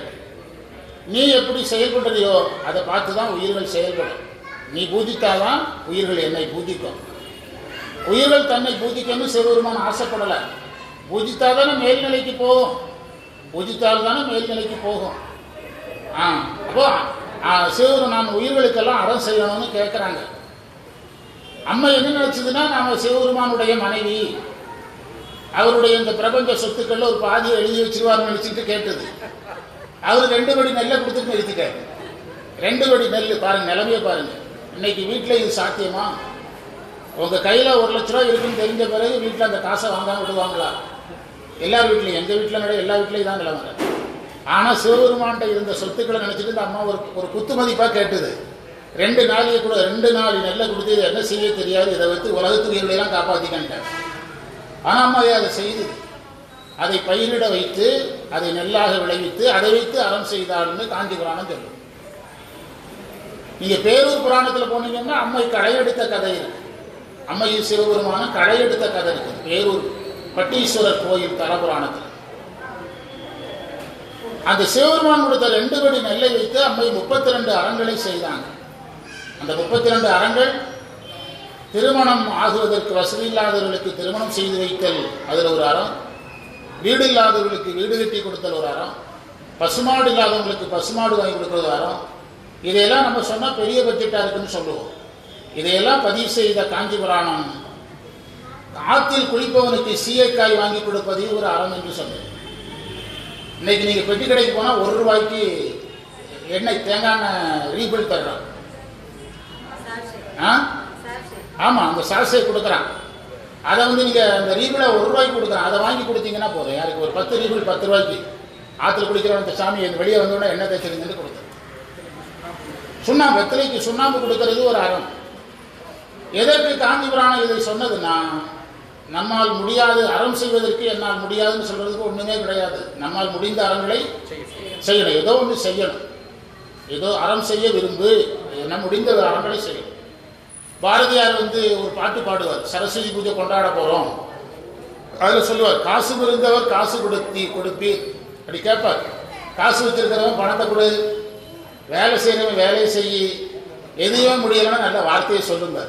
நீ எப்படி செயல்படுறியோ அதை பார்த்து தான் உயிர்கள் செயல்படும். நீ பூஜித்தாதான் உயிர்கள் என்னை பூஜிக்கும். உயிர்கள் தன்னை பூஜிக்கணும்னு சிவபெருமான் ஆசைப்படலை. பூஜித்தாதானே மேல்நிலைக்கு போகும், பூஜித்தால் தானே மேல்நிலைக்கு போகும். அப்போ சிவபெருமான் உயிர்களுக்கெல்லாம் அறம் செய்யணும்னு கேட்குறாங்க. அம்மா என்ன நினைச்சதுன்னா, நாம சிவபெருமானுடைய மனைவி, அவருடைய இந்த பிரபஞ்ச சொத்துக்கள் ஒரு பாதியை எழுதி வச்சிருவார்னு நினைச்சிட்டு கேட்டது. அவர் 2 படி நெல்லை கொடுத்துட்டு நிறுத்திட்டார். 2 படி நெல் பாருங்க, நிலைமையை பாருங்க. இன்னைக்கு வீட்டில் இது சாத்தியமா? உங்க கையில் 1 லட்ச ரூபா இருக்குன்னு தெரிஞ்ச பிறகு வீட்டில் அந்த காசை வாங்காம விடுவாங்களா? எல்லார் வீட்லையும், எங்கள் வீட்டில் நிறைய எல்லா வீட்லையும் தான் நிலைமை. ஆனால் சிவபெருமான்கிட்ட இருந்த சொத்துக்களை நினச்சிட்டு இந்த அம்மா ஒரு குத்து மதிப்பாக கேட்டது. 2 நாளைக்கு கூட 2 நாள் நெல்லை கொடுத்து இதை என்ன செய்ய தெரியாது, இதை வைத்து உலகத்து உயிர்களெல்லாம் காப்பாற்றிக்கிட்டார். ஆனால் அம்மா அதை செய்து அதை பயிரிட வைத்து அதை நெல்லாக விளைவித்து அதை வைத்து அறம் செய்தார்னு காஞ்சி புராணம் சொல்லும். நீங்கள் பேரூர் புராணத்தில் போனீங்கன்னா அம்மை களையெடுத்த கதை இருக்கு. அம்மை சிவபெருமான களையெடுத்த கதை இருக்குது பேரூர் பட்டீஸ்வரர் கோயில் தலபுராணத்தில். அந்த சிவபெருமான் கொடுத்த 2 படி நெல்லை வைத்து அம்மை 32 அறங்களை செய்தாங்க. அந்த 32 அறங்கள், திருமணம் ஆகுவதற்கு வசதி இல்லாதவர்களுக்கு திருமணம் செய்து வைத்தல் அதில் ஒரு அறம், வீடு இல்லாதவர்களுக்கு வீடு கட்டி கொடுத்தல் ஒரு அறம், பசுமாடு இல்லாதவங்களுக்கு பசுமாடு வாங்கி கொடுக்கறது அறம். இதையெல்லாம் நம்ம சொன்னால் பெரிய பட்ஜெட்டாக இருக்குன்னு சொல்லுவோம். இதையெல்லாம் பதிவு செய்த காஞ்சி புராணம் ஆற்றில் குளிப்பவனுக்கு சீயக்காய் வாங்கி கொடுப்பது ஒரு அறம் என்று சொன்னது. இன்னைக்கு நீங்கள் பெட்டி கடைக்கு போனால் 1 ரூபாய்க்கு எண்ணெய் தேங்காய் ரீபில் தர்றான். ஆமாம், அந்த சாசை கொடுக்குறான். அதை நீங்கள் அந்த ரீபிளை 1 ரூபாய்க்கு கொடுக்குறான். அதை வாங்கி கொடுத்தீங்கன்னா போதும். யாருக்கு ஒரு 10 ரீபிள் 10 ரூபாய்க்கு ஆற்றுல குடிக்கிறவன் அந்த சாமி வெளியே வந்தோடனே எண்ணெய் தேய்ச்சிருந்துட்டு கொடுத்தது. சுண்ணாம்பு, வெத்தலைக்கு சுண்ணாம்பு கொடுக்கறது ஒரு அறம். எதற்கு காஞ்சி புராணம் இதை சொன்னதுன்னா, நம்மால் முடியாது அறம் செய்வதற்கு என்னால் முடியாதுன்னு சொல்றதுக்கு ஒண்ணுமே கிடையாது. நம்மால் முடிந்த அறங்களை செய்யணும், ஏதோ ஒன்று செய்யணும். ஏதோ அறம் செய்ய விரும்பு, என்ன முடிந்த அறங்களை செய்யணும். பாரதியார் ஒரு பாட்டு பாடுவார், சரஸ்வதி பூஜை கொண்டாட போறோம். அதில் சொல்லுவார், காசு இருந்தவர் காசு கொடுப்பீர் அப்படி கேட்பார். காசு வச்சிருக்கிறவன் பணத்தை கொடு, வேலை செய்யறவன் வேலையை செய்யி, எதுவுமே முடியலன்னா நல்ல வார்த்தையை சொல்லுங்க.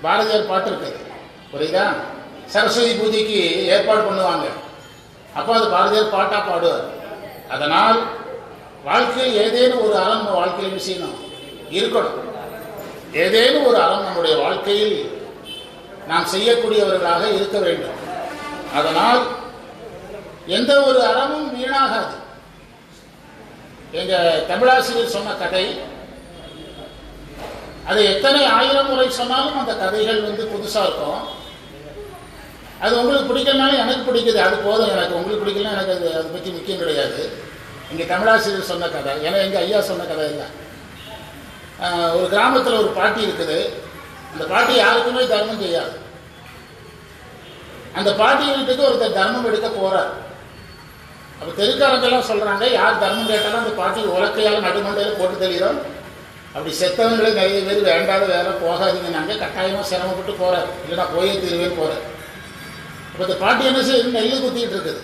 பாரதியார் பாட்டு இருக்குது, புரியுதா? சரஸ்வதி பூஜைக்கு ஏற்பாடு பண்ணுவாங்க. அப்போ அது பாரதியார் பாட்டாக பாடுவார். அதனால் வாழ்க்கையில் ஏதேனும் ஒரு அறம் நம்ம வாழ்க்கையில் விஷயம் இருக்கணும். ஏதேனும் ஒரு அறம் நம்முடைய வாழ்க்கையில் நாம் செய்யக்கூடியவர்களாக இருக்க வேண்டும். அதனால் எந்த ஒரு அறமும் வீணாகாது. எங்கள் தமிழாசிரியர் சொன்ன கதை, அதை எத்தனை ஆயிரம் முறை சொன்னாலும் அந்த கதைகள் புதுசாக இருக்கும். அது உங்களுக்கு பிடிக்கலனாலும் எனக்கு பிடிக்குது, அது போதும் எனக்கு. உங்களுக்கு பிடிக்கலன்னா எனக்கு அதை பற்றி முக்கியம் கிடையாது. எங்கள் தமிழாசிரியர் சொன்ன கதை, ஏன்னா எங்கள் ஐயா சொன்ன கதை இல்லை. ஒரு கிராமத்தில் ஒரு பாட்டி இருக்குது. அந்த பாட்டி யாருக்குமே தர்மம் செய்யாது. அந்த பாட்டி வீட்டுக்கு ஒருத்தர் தர்மம் எடுக்க போகிறார். அப்போ தெருக்காரங்கெல்லாம் சொல்கிறாங்க, யார் தர்மம் கேட்டாலும் அந்த பாட்டி உலக்கையால் நடுமண்டையில் போட்டு தெளிகிறோம். அப்படி செத்தவங்களே நிறைய பேர் வேண்டாத வேலை போகாதீங்க, நாங்கள் கட்டாயமாக சிரமப்பட்டு போகிறார், இல்லைனா போயே தீர்வேன்னு போகிறார். அப்போ இந்த பாட்டி என்ன செய்யுது, நெல் குத்திக்கிட்டு இருக்குது.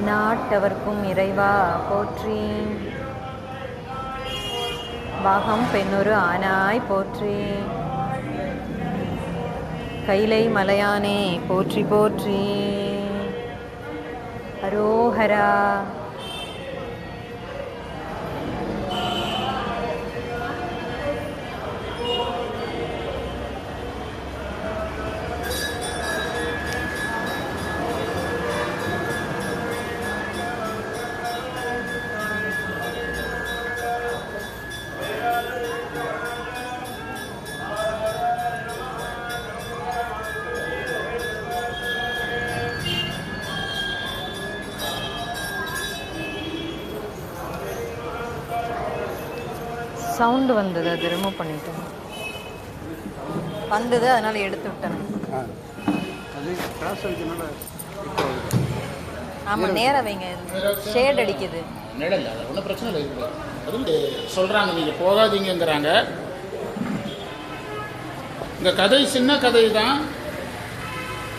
எந்நாட்டவர்க்கும் இறைவா போற்றி. பாகம் பெண்ணொரு ஆனாய் போற்றி. கைலை மலையானே போற்றி போற்றி. அரோஹரா. சவுண்டு வந்தது, அது ரிமூவ் பண்ணிட்டேன். வந்தது, அதனால் எடுத்து விட்டேன். ஆமாம், நேராக வைங்க, ஷேட் அடிக்குது. நிழல் அது ஒன்றும் பிரச்சனை இல்லை. அதுவும் சொல்கிறாங்க, நீங்கள் போகாதீங்கிறாங்க. இந்த கதை சின்ன கதை தான்,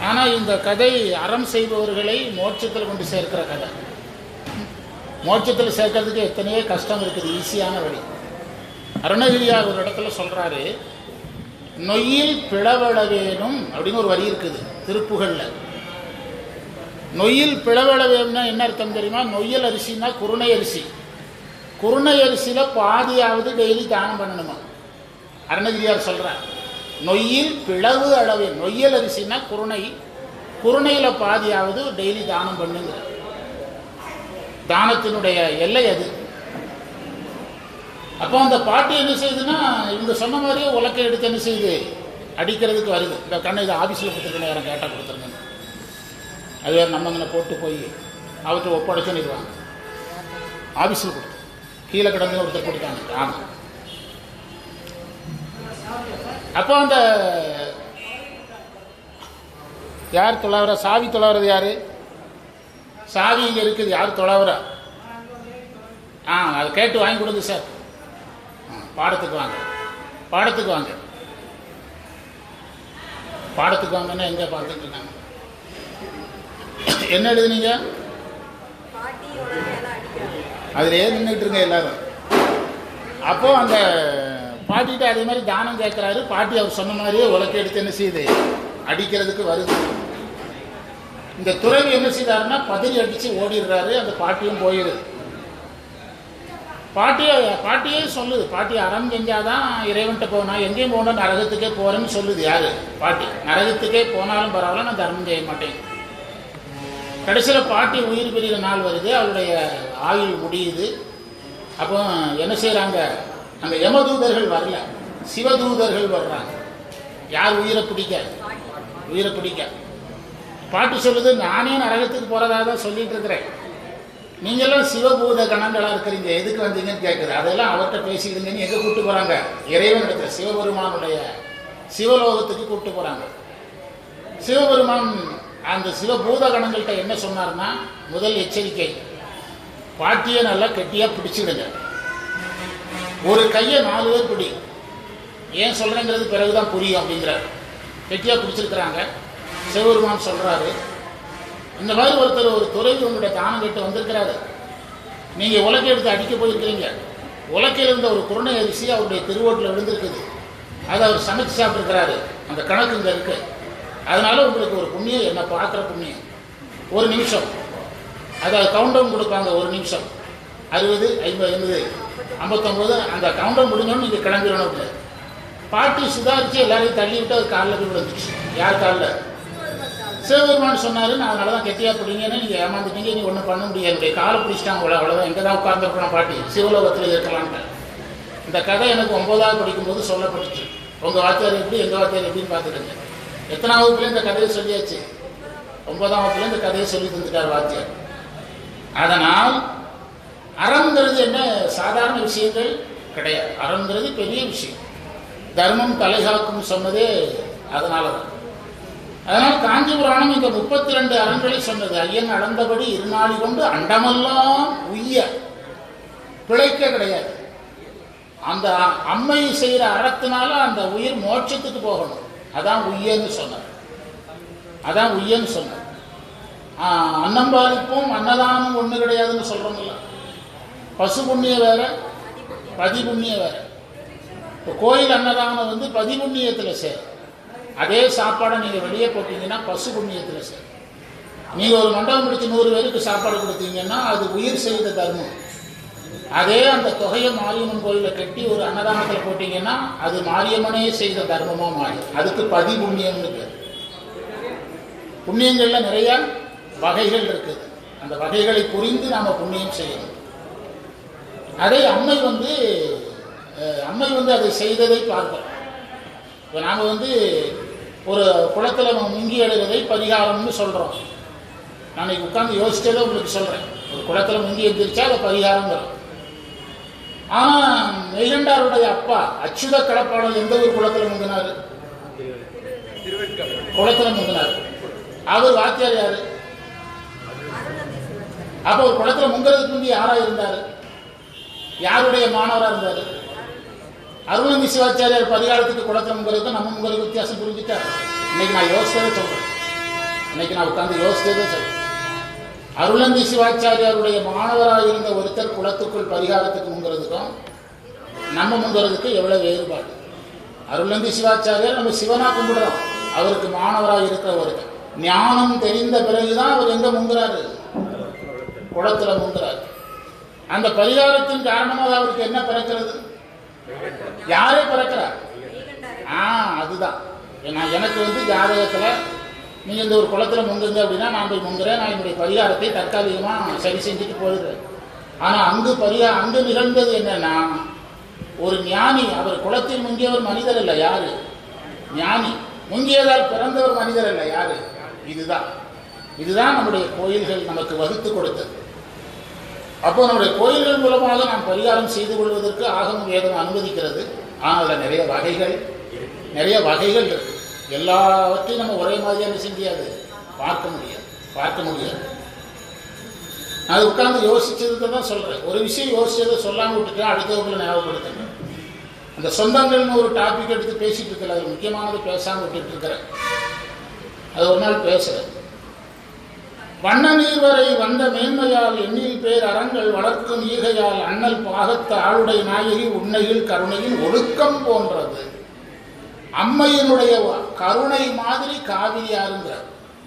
ஆனால் இந்த கதை அறம் செய்பவர்களை மோட்சத்தில் கொண்டு சேர்க்கிற கதை. மோட்சத்தில் சேர்க்கறதுக்கு எத்தனையோ கஷ்டம் இருக்குது, ஈஸியான வழி. அருணகிரியார் ஒரு இடத்துல சொல்கிறாரு, நொய்யில் பிளவளவேனும் அப்படின்னு ஒரு வரி இருக்குது திருப்புகள்ல. நொய்யில் பிளவளவேனும்னா என்ன அர்த்தம் தெரியுமா? நொய்யல் அரிசின்னா குருணை அரிசி. குருணை அரிசியில் பாதியாவது டெய்லி தானம் பண்ணணுமா. அருணகிரியார் சொல்கிறார், நொய்யில் பிளவு அளவே. நொய்யல் அரிசின்னா குருணை, குருணையில் பாதியாவது டெய்லி தானம் பண்ணுங்க. தானத்தினுடைய எல்லை அது. அப்போ அந்த பாட்டி என்ன செய்யுதுன்னா, இவங்க சொன்ன மாதிரியே உலக்கை எடுத்து என்ன செய்யுது, அடிக்கிறதுக்கு வருது. இந்த கண்ணை இதை ஆஃபீஸில் கொடுத்துருக்கேன், யாரும் கேட்டால் கொடுத்துருங்க. அது வேறு நம்ம அங்கே போட்டு போய் அவற்றை ஒப்படைச்சுன்னுடுவாங்க. ஆஃபீஸில் கொடுத்து கீழே கிடந்து ஒருத்தர் கொடுத்தாங்க. ஆமாம். அப்போ அந்த யார் தொலைவரா? சாவி தொலைவரது யார்? சாவி இங்கே இருக்குது, யார் தொலைவரா? அதை கேட்டு வாங்கி கொடுங்க சார். பாடத்துக்கு வாங்க, பாடத்துக்கு வாங்க, பாடத்துக்கு வாங்கன்னா எங்கே பார்த்துட்டு இருக்காங்க? என்ன எழுதுனீங்க? அதிலே நின்றுட்டு இருங்க எல்லாரும். அப்போ அந்த பாட்டிகிட்ட அதே மாதிரி தானம் கேட்குறாரு. பாட்டி அவர் சொன்ன மாதிரியே உலக்கை எடுத்து என்ன செய்யுது, அடிக்கிறதுக்கு வருது. இந்த துறவி என்ன செய்தாருன்னா பதறி அடித்து ஓடிடுறாரு. அந்த பாட்டியும் போயிடுது. பாட்டியே சொல்லுது, பாட்டி அறம் செஞ்சாதான் இறைவன்கிட்ட போனா, எங்கேயும் போனா நரகத்துக்கே போறேன்னு சொல்லுது. யாரு? பாட்டி. நரகத்துக்கே போனாலும் பரவாயில்ல, நான் தர்மம் செய்ய மாட்டேன். கடைசியில் பாட்டி உயிர் பிரிகிற நாள் வருது, அவருடைய ஆயுள் முடியுது. அப்போ என்ன செய்யறாங்க, அங்கே யமதூதர்கள் வரல, சிவதூதர்கள் வர்றாங்க. யார் உயிரை பிடிக்க? உயிரை பிடிக்க. பாட்டி சொல்லுது, நானே நரகத்துக்கு போறதா தான் சொல்லிட்டு இருக்கிறேன், நீங்களாம் சிவபூத கணங்களாக இருக்கிறீங்க, எதுக்கு வந்தீங்கன்னு கேட்குது. அதெல்லாம் அவர்கிட்ட பேசிக்கிடுங்கன்னு எங்கே கூப்பிட்டு போகிறாங்க? இறைவன் இடத்துல, சிவபெருமானுடைய சிவலோகத்துக்கு கூப்பிட்டு போகிறாங்க. சிவபெருமான் அந்த சிவபூத கணங்கள்கிட்ட என்ன சொன்னார்னா, முதல் எச்சரிக்கை, பாட்டியை நல்லா கெட்டியாக பிடிச்சிடுங்க. ஒரு கையை 4 பேர் பிடி. ஏன் சொல்கிறேங்கிறது பிறகுதான் புரியும் அப்படிங்கிறார். கெட்டியாக பிடிச்சிருக்கிறாங்க. சிவபெருமான் சொல்கிறாரு, இந்த மாதிரி ஒருத்தர் ஒரு துறைக்கு உங்களுடைய தானம் கேட்டு வந்திருக்கிறாரு. நீங்கள் உலக்கை எடுத்து அடிக்க போயிருக்கிறீங்க. உலக்கையில் இருந்த ஒரு குருணை அரிசி அவருடைய திருவோட்டில் விழுந்திருக்குது. அதை அவர் சமைச்சு சாப்பிட்டுருக்கிறாரு. அந்த கணக்கு இங்கே இருக்கு. அதனால உங்களுக்கு ஒரு புண்ணியம், என்னை பார்க்குற புண்ணியம். 1 நிமிஷம் அதை கவுண்டவுன் கொடுப்பாங்க. 1 நிமிஷம், 60, 50, 59. அந்த கவுண்டவுன் முடிஞ்சோன்னு நீங்கள் கிளம்பிடணும். பாட்டி சுதாரித்து எல்லாரையும் தள்ளி விட்டு அது காலில் போய் விழுந்துச்சு. யார் காலில்? சிவபெருமான் சொன்னார், நான் அதனால தான் கெட்டியாக பிடிங்கன்னு நீங்கள் ஏமாந்துட்டீங்க, நீ ஒன்றும் பண்ண முடியாது, என்னுடைய காலை பிடிச்சிட்டாங்க, அவ்வளோதான், எங்கே தான் உட்கார்ந்துருக்கணும் பாட்டி, சிவலோகத்தில் இருக்கலான்ட்டு. இந்த கதை எனக்கு 9வது படிக்கும்போது சொல்லப்பட்டுச்சு. உங்கள் வாத்தியார் எப்படி, எங்கள் வாத்தியார் எப்படின்னு பார்த்துட்டுங்க. எத்தனாவது வகுப்புல இந்த கதையை சொல்லியாச்சு? 9ஆம் வகுப்புல இந்த கதையை சொல்லி தந்துட்டார் வாத்தியார். அதனால் அறம்ங்கிறது என்ன சாதாரண விஷயங்கள் கிடையாது. அறம்ங்கிறது பெரிய விஷயம். தர்மம் தலைகாக்கும் சொன்னதே அதனால தான். அதனால் காஞ்சி புராணம் இந்த 32 அறங்களை சொன்னது. ஐயன் அளந்தபடி இருநாளி கொண்டு அண்டமெல்லாம் உய்ய, பிழைக்க கிடையாது. அந்த அம்மை செய்கிற அறத்தினால அந்த உயிர் மோட்சத்துக்கு போகணும். அதான் உய்யன்னு சொன்னார். அதான் உய்யன்னு சொன்னார். அன்னம்பாலிப்பும் அன்னதானமும் ஒன்று கிடையாதுன்னு சொல்கிறோம்ல. பசு புண்ணியம் வேற, பதி புண்ணியம் வேற. இப்போ கோயில் அன்னதானம் வந்து பதி புண்ணியத்தில் சேரும். அதே சாப்பாடை நீங்கள் வெளியே போட்டீங்கன்னா பசு புண்ணியத்தில் சேரும். நீங்கள் ஒரு மண்டபம் பிடிச்சி 100 பேருக்கு சாப்பாடு கொடுத்தீங்கன்னா அது உயிர் செய்த தர்மம். அதே அந்த தொகையை மாரியம்மன் கோயிலில் கட்டி ஒரு அன்னதானத்தில் போட்டிங்கன்னா அது மாரியம்மனே செய்த தர்மமாக மாறி அதுக்கு பதி புண்ணியம்னு பேர். புண்ணியங்களில் நிறைய வகைகள் இருக்குது. அந்த வகைகளை புரிந்து நாம் புண்ணியம் செய்யணும். அதை அம்மை வந்து அதை செய்ததை பார்க்கிறோம். இப்போ நாம் வந்து ஒரு குளத்தில் முங்கி எழுதுவதை பரிகாரம்னு சொல்கிறோம். நான் உட்காந்து யோசிச்சதை உங்களுக்கு சொல்கிறேன். ஒரு குளத்தில் முங்கி எழுந்திரிச்சா அதை பரிகாரம் வரும். ஆனால் மெய்கண்டாருடைய அப்பா அச்சுத கடப்பாடல் எந்த ஒரு குளத்தில் முங்கினார்? குளத்தில் முங்கினார். அவர் வாத்தியார் யாரு? அப்போ ஒரு குளத்தில் முங்கிறதுக்கு முந்தி யாரா இருந்தார்? யாருடைய மாணவராக இருந்தார்? அருள்நந்தி சிவாச்சாரியார் பரிகாரத்துக்கு குளத்தில் முங்கிறதுக்கு நம்ம முங்கிறதுக்கு வித்தியாசம் புரிஞ்சுட்டார். இன்னைக்கு நான் யோசித்ததை சொல்றேன். இன்னைக்கு நான் உட்காந்து யோசித்ததை சொல்றேன். அருள்நந்தி சிவாச்சாரியாருடைய மாணவராக இருந்த ஒருத்தர் குளத்துக்குள் பரிகாரத்துக்கு முங்கிறதுக்கும் நம்ம முங்கிறதுக்கு எவ்வளவு வேறுபாடு. அருள்நந்தி சிவாச்சாரியார் நம்ம சிவனா கும்பிடுறோம். அவருக்கு மாணவராக இருக்கிற ஒருத்தர் ஞானம் தெரிந்த பிறகுதான் அவர் எங்க முங்குறாரு? குளத்துல முங்குறாரு. அந்த பரிகாரத்தின் காரணமாக அவருக்கு என்ன பிறக்கிறது? யாரே பிறக்கிறார்? அதுதான். எனக்கு வந்து ஜாதகத்துல நீங்க இந்த ஒரு குளத்துல முங்குங்க அப்படின்னா நான் போய் முங்குறேன். நான் என்னுடைய பரிகாரத்தை தற்காலிகமா சரி செஞ்சுட்டு போயிடுறேன். ஆனா அங்கு நிகழ்ந்தது என்னன்னா, ஒரு ஞானி, அவர் குளத்தில் முங்கியவர் மனிதர் அல்ல. யாரு? ஞானி. முங்கியதால் பிறந்தவர் மனிதர் அல்ல. யாரு? இதுதான் நம்முடைய கோயில்கள் நமக்கு வகுத்து கொடுத்தது. அப்போ நம்முடைய கோயில்கள் மூலமாக நாம் பரிகாரம் செய்து கொள்வதற்கு ஆகம வேதம் அனுமதிக்கிறது. ஆனால் அதில் நிறைய வகைகள் இருக்கு. எல்லாவற்றையும் நம்ம ஒரே மாதிரியாக செய்ய முடியாது, பார்க்க முடியாது. நான் உட்கார்ந்து யோசிச்சதுக்கு தான் சொல்றேன். ஒரு விஷயம் யோசிச்சதை சொல்லாமல் விட்டுட்டேன், அடுத்த வகுப்புல ஞாபகப்படுத்துங்க. அந்த சொந்தங்கள்னு ஒரு டாபிக் எடுத்து பேசிட்டு இருக்கல, அது முக்கியமானது பேசாமல் விட்டுட்டு இருக்கிறேன். அது ஒரு நாள் பேசுறேன். வண்ண நீர் வரை வந்த மேன்மையால் எண்ணில் பேர் அறங்கள் வளர்க்கும் ஈகையால் அண்ணல் பாகத்த ஆளுடைய நாயகி உண்மையில் கருணையில் ஒழுக்கம் போன்றது. அம்மையினுடைய கருணை மாதிரி காவிரியாருங்கிற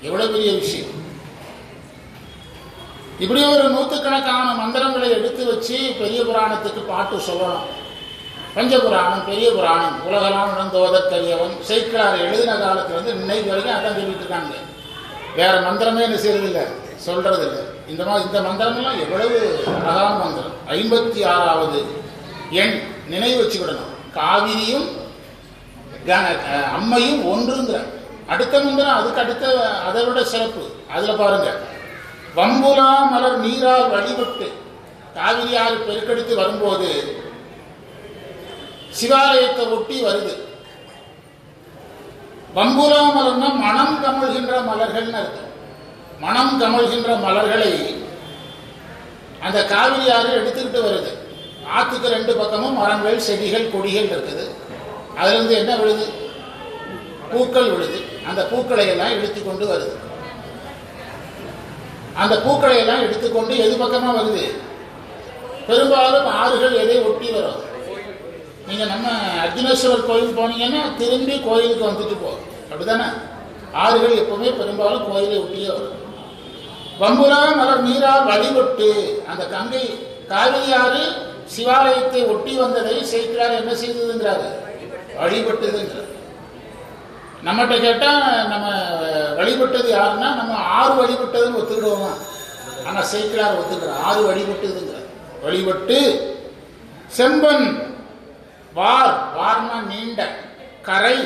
எவ்வளவு பெரிய விஷயம். இப்படி ஒரு 100கணக்கான மந்திரங்களை எடுத்து வச்சு பெரிய புராணத்துக்கு பாட்டு சொல்லணும். பஞ்சபுராணம், பெரிய புராணம், உலகலாம் உணர்ந்தோதற்கரியவன் சேக்கிழார் எழுதின காலத்திலிருந்து இன்னைக்கு வரைக்கும் அதான் சொல்லிட்டு இருக்காங்க. வேற மந்திரமே என்ன செய்யறதில்லை, சொல்றதில்லை. இந்த மந்திரம்லாம் எவ்வளவு அழகான மந்திரம். 56வது எண் நினைவு வச்சுக்கிடணும். காவிரியும் அம்மையும் ஒன்றுங்கிற அடுத்த மந்திரம் அதுக்கு அடுத்த அதை விட சிறப்பு. அதுல பாருங்க, வம்புலா மலர் நீரால் வழிபட்டு காவிரியால் பெருக்கெடுத்து வரும்போது சிவாலயத்தை ஒட்டி வருது. வம்புலா மலர்னா மனம் கமழ்கின்ற மலர்கள்னு அர்த்தம். மனம் கமழ்கின்ற மலர்களை அந்த காவிரி ஆறு எடுத்துக்கிட்டு வருது. ஆற்றுக்கு 2 பக்கமும் மரங்கள், செடிகள், கொடிகள் இருக்குது. அதுல இருந்து என்ன விழுது? பூக்கள் விழுது. அந்த பூக்களை எல்லாம் எடுத்துக்கொண்டு வருது. அந்த பூக்களை எல்லாம் எடுத்துக்கொண்டு எது பக்கமா வருது? பெரும்பாலும் ஆறுகள் எதை ஒட்டி வரும்? நீங்க நம்ம அர்ஜுனேஸ்வரர் கோயில் போனீங்கன்னா திரும்பி கோயிலுக்கு வந்துட்டு போகும். அப்படித்தானே? ஆறுகள் எப்பவுமே பெரும்பாலும் கோயிலை ஒட்டியே வரும். வம்புலா மலர் நீரால் வழிபட்டு அந்த கங்கை காவிரி ஆறு சிவாலயத்தை ஒட்டி வந்ததை சேக்கிழார் என்ன செய்ததுங்கிறாரு? வழிபட்டதுங்கிறார். நம்மகிட்ட கேட்டா நம்ம வழிபட்டது யாருன்னா நம்ம ஆறு வழிபட்டதுன்னு ஒத்துக்கிடுவோமா? ஆனா சேக்கிழார் ஒத்துக்கிறார், ஆறு வழிபட்டதுங்கிறார். வழிபட்டு செம்பன் வார்னா நீண்ட கரை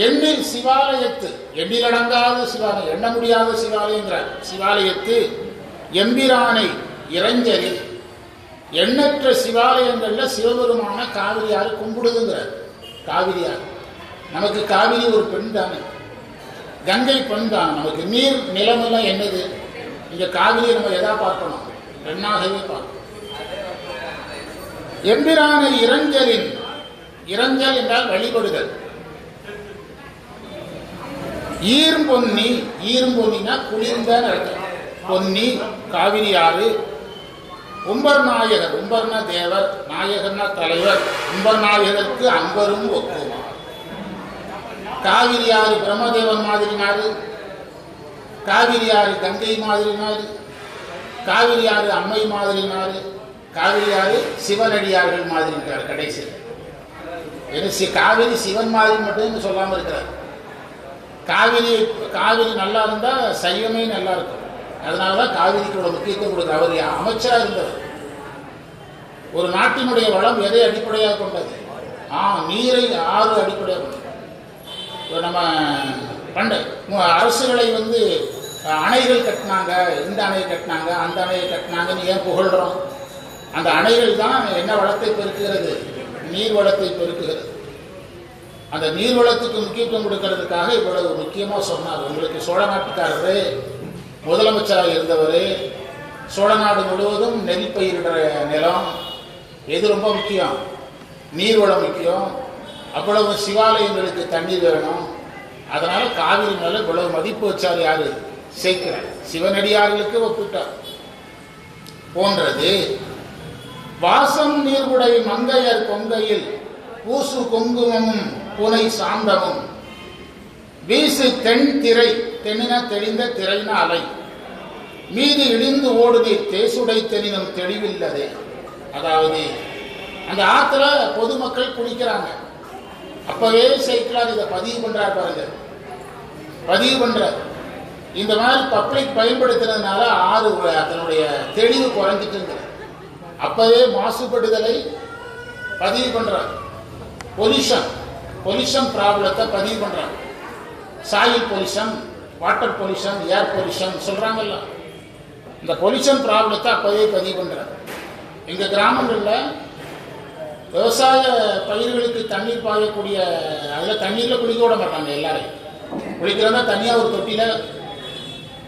எண்ணில் சிவாலயத்து, எண்ணிலடங்காத சிவாலயம், எண்ண முடியாத சிவாலயங்கிறார். சிவாலயத்து எம்பிரானை இறைஞ்சலில் எண்ணற்ற சிவாலயங்கள்ல சிவபெருமான காவிரியாறு கும்பிடுதுங்கிறார். காவிரியாறு நமக்கு காவிரி ஒரு பெண் தானே, கங்கை பெண் தானே. நமக்கு நீர் நிலமெல்லாம் என்னது? இங்க காவிரியை நம்ம எதா பார்க்கணும்? பெண்ணாகவே பார்க்கணும். எம்பிரானை இறைஞ்சலின், இறைஞ்சல் என்றால் வழிபடுதல். ஈர்ம்பொன்னி, ஈர்ம்பொன்னினா குளிர்ந்த அர்த்தம். பொன்னி காவிரி ஆறு. உம்பர் நாயகர், உம்பர்னா தேவர், நாயகர்னா தலைவர். உம்பர் நாயகருக்கு அம்பரும் ஒக்குமார். காவிரி ஆறு பிரம்மதேவன் மாதிரி நாடு, காவிரி ஆறு கங்கை மாதிரி நாடு, காவிரி ஆறு அம்மை மாதிரி நாடு, காவிரி ஆறு சிவனடியார்கள் மாதிரி இருக்கிறார் கடைசியில். காவிரி சிவன் மாதிரி மட்டும் சொல்லாமல் இருக்கிறார். காவிரி நல்லா இருந்தால் சைவமே நல்லா இருக்கும். அதனாலதான் காவிரிக்கு ஒரு முக்கியத்துவம் கொடுக்குற. அவர் அமைச்சராக இருந்தவர். ஒரு நாட்டினுடைய வளம் எதை அடிப்படையாக கொண்டது? நீரை, ஆறு அடிப்படையாக கொண்டது. நம்ம அரசுகளை அணைகள் கட்டினாங்க, இந்த அணையை கட்டினாங்க, அந்த அணையை கட்டினாங்கன்னு ஏன் புகழ்கிறோம்? அந்த அணைகள் தான் என்ன வளத்தை பெருக்குகிறது? நீர் வளத்தை பெருக்குகிறது. அந்த நீர்வளத்துக்கு முக்கியத்துவம் கொடுக்கறதுக்காக இவ்வளவு முக்கியமாக சொன்னார். உங்களுக்கு சோழ நாட்டுக்காரரு முதலமைச்சராக இருந்தவர். சோழ நாடு முழுவதும் நெல் பயிரிடுற நிலம். எது ரொம்ப முக்கியம்? நீர்வளம் முக்கியம். அவ்வளவு சிவாலயங்களுக்கு தண்ணீர் வேணும். அதனால காவிரி மேல இவ்வளவு மதிப்பு வச்சார். யாரு? சேர்க்கிறார். சிவனடியார்களுக்கு ஒப்பிட்டார். போன்றது வாசம் நீர்வுடை மங்கையர் கொங்கையில் பூசு குங்குமமும் புனை சாந்தமும் வீசு தென் திரை, தென்னின தெளிந்த திரைன அலை மீது இடிந்து ஓடுதி தேசுடை தெனினும் தெளிவில்லதே. அதாவது அந்த ஆத்துல பொதுமக்கள் குளிக்கிறாங்க. அப்பவே சேர்க்கிறார். இதை பதிவு பண்றார் பாருங்க. பதிவு பண்றார். இந்த மாதிரி பப்ளிக் பயன்படுத்துறதுனால ஆறு அதனுடைய தெளிவு குறைஞ்சிட்டு அப்பவே மாசுபடுதலை பதிவு பண்றார். பொல்யூஷன் ப்ராப்ளத்தை பதிவு பண்றாங்க. Soil pollution, water pollution, air pollution சொல்றாங்கல்ல. இந்த பொல்யூஷன் ப்ராப்ளத்தை அப்பவே பதிவு பண்றாங்க. எங்க கிராமங்களில் விவசாய பயிர்களுக்கு தண்ணீர் பாயக்கூடிய அதில் தண்ணீரில் குளிக்க விட மாட்டாங்க. எல்லாரையும் குளிக்கிறதா தனியாக ஒரு தொட்டியில்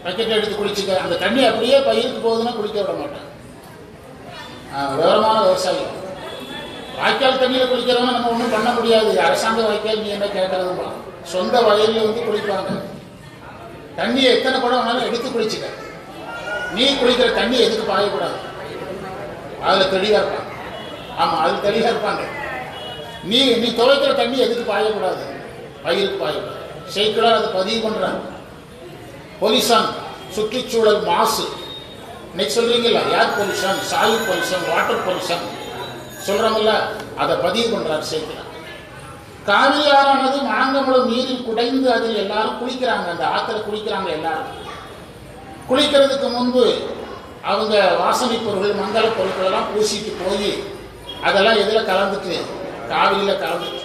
பக்கெட் எடுத்து குளிச்சுக்க. அந்த தண்ணி அப்படியே பயிருக்கு போகுதுன்னா குளிக்க விட மாட்டாங்க. விவரமான விவசாயி. வாய்க்கால் தண்ணியில் குளிக்கிறவங்க நம்ம ஒன்றும் பண்ண முடியாது. அரசாங்க வாய்க்கால் நீ என்ன கேட்கறதுமா? சொந்த வயலில் குளிப்பாங்க. தண்ணியை எத்தனை குடம் வேணாலும் எடுத்து குளிச்சுக்க. நீ குளிக்கிற தண்ணி எதுக்கு பாயக்கூடாது? அதில் தெளிவாக இருப்பாங்க. ஆமாம், அதில் தெளிவாக இருப்பாங்க. நீ துவைக்கிற தண்ணி எதுக்கு பாயக்கூடாது? பயிருக்கு பாயக்கூடாது. சைக்கிளாக அதை பதிவு பண்ணுறாங்க. பொல்யூஷன், சுற்றுச்சூழல் மாசு. இன்னைக்கு சொல்றீங்களா? Air pollution, soil pollution, water pollution சொல்றோம்ல, அதை பதிவு பண்றாரு சைக்கிள். காவிரி ஆறானது மாங்கமலம் நீரில் குடைந்து அதில் எல்லாரும் குளிக்கிறாங்க. அந்த ஆத்துல குளிக்கிறாங்க. எல்லாரும் குளிக்கிறதுக்கு முன்பு அவங்க வாசனை பொருட்கள், மங்கள பொருட்கள் எல்லாம் பூசிட்டு போய் அதெல்லாம் எதில் கலந்துட்டு? காவிரியில் கலந்துட்டு.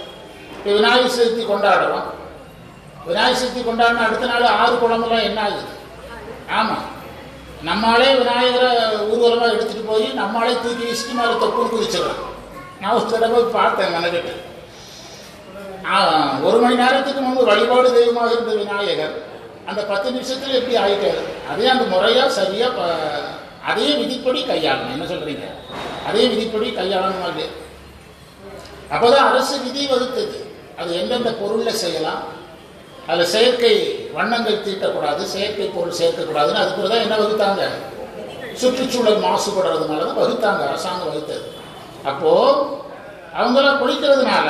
இப்போ விநாயகர் சதுர்த்தி கொண்டாடுறோம். விநாயகர் சதுர்த்தி கொண்டாடினா அடுத்த நாள் ஆறு குளமெல்லாம் என்ன ஆகுது? ஆமாம், நம்மளே விநாயகரை ஊர்வலமாக எடுத்துகிட்டு போய் நம்மளே தூக்கி வீசிட்டு மேலே தொப்புன்னு குதிச்சிடலாம். நான் ஒரு தடவை பார்த்தேன் மெனக்கிட்டு. 1 மணி நேரத்துக்கு முன்பு வழிபாடு தெய்வமாக இருந்த விநாயகர் அந்த 10 நிமிஷத்தில் எப்படி ஆகிட்டாரு? அதே அந்த முறையாக சரியாக அதே விதிப்படி கையாளணும். என்ன சொல்கிறீங்க? அதே விதிப்படி கையாளணும். அது அப்போதான் அரசு விதி வகுத்தது. அது எந்தெந்த பொருளில் செய்யலாம், அதில் செயற்கை வண்ணங்கள் தீட்டக்கூடாது, செயற்கை பொருள் சேர்க்கக்கூடாதுன்னு அதுக்கு தான் என்ன வகுத்தாங்க? சுற்றுச்சூழல் மாசுபடுறதுனால தான் வகுத்தாங்க, அரசாங்கம் வகுத்தது. அப்போது அவங்களாம் குளிக்கிறதுனால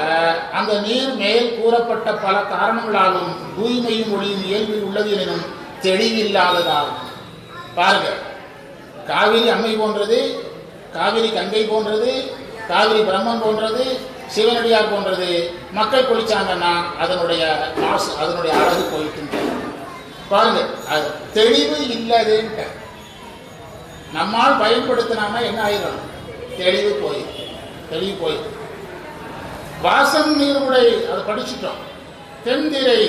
அந்த நீர் மேல் கூறப்பட்ட பல காரணங்களாலும் தூய்மையும் ஒளியும் இயல்பில் உள்ளது எனும் தெளிவில்லாததாகும். பாருங்க, காவிரி அம்மை போன்றது, காவிரி கங்கை போன்றது, காவிரி பிரம்மன் போன்றது, சிவனடியார் போன்றது. மக்கள் குளிச்சாங்கன்னா அதனுடைய மாசு, அதனுடைய அழகு போயிட்டு பாருங்க. அது தெளிவு இல்லதுன்ட்டு நம்மால் பயன்படுத்தினாங்கன்னா என்ன ஆயிரும்? தெளிவு போய் வாசம் நீருடை அதை படிச்சுட்டோம். தென்திரை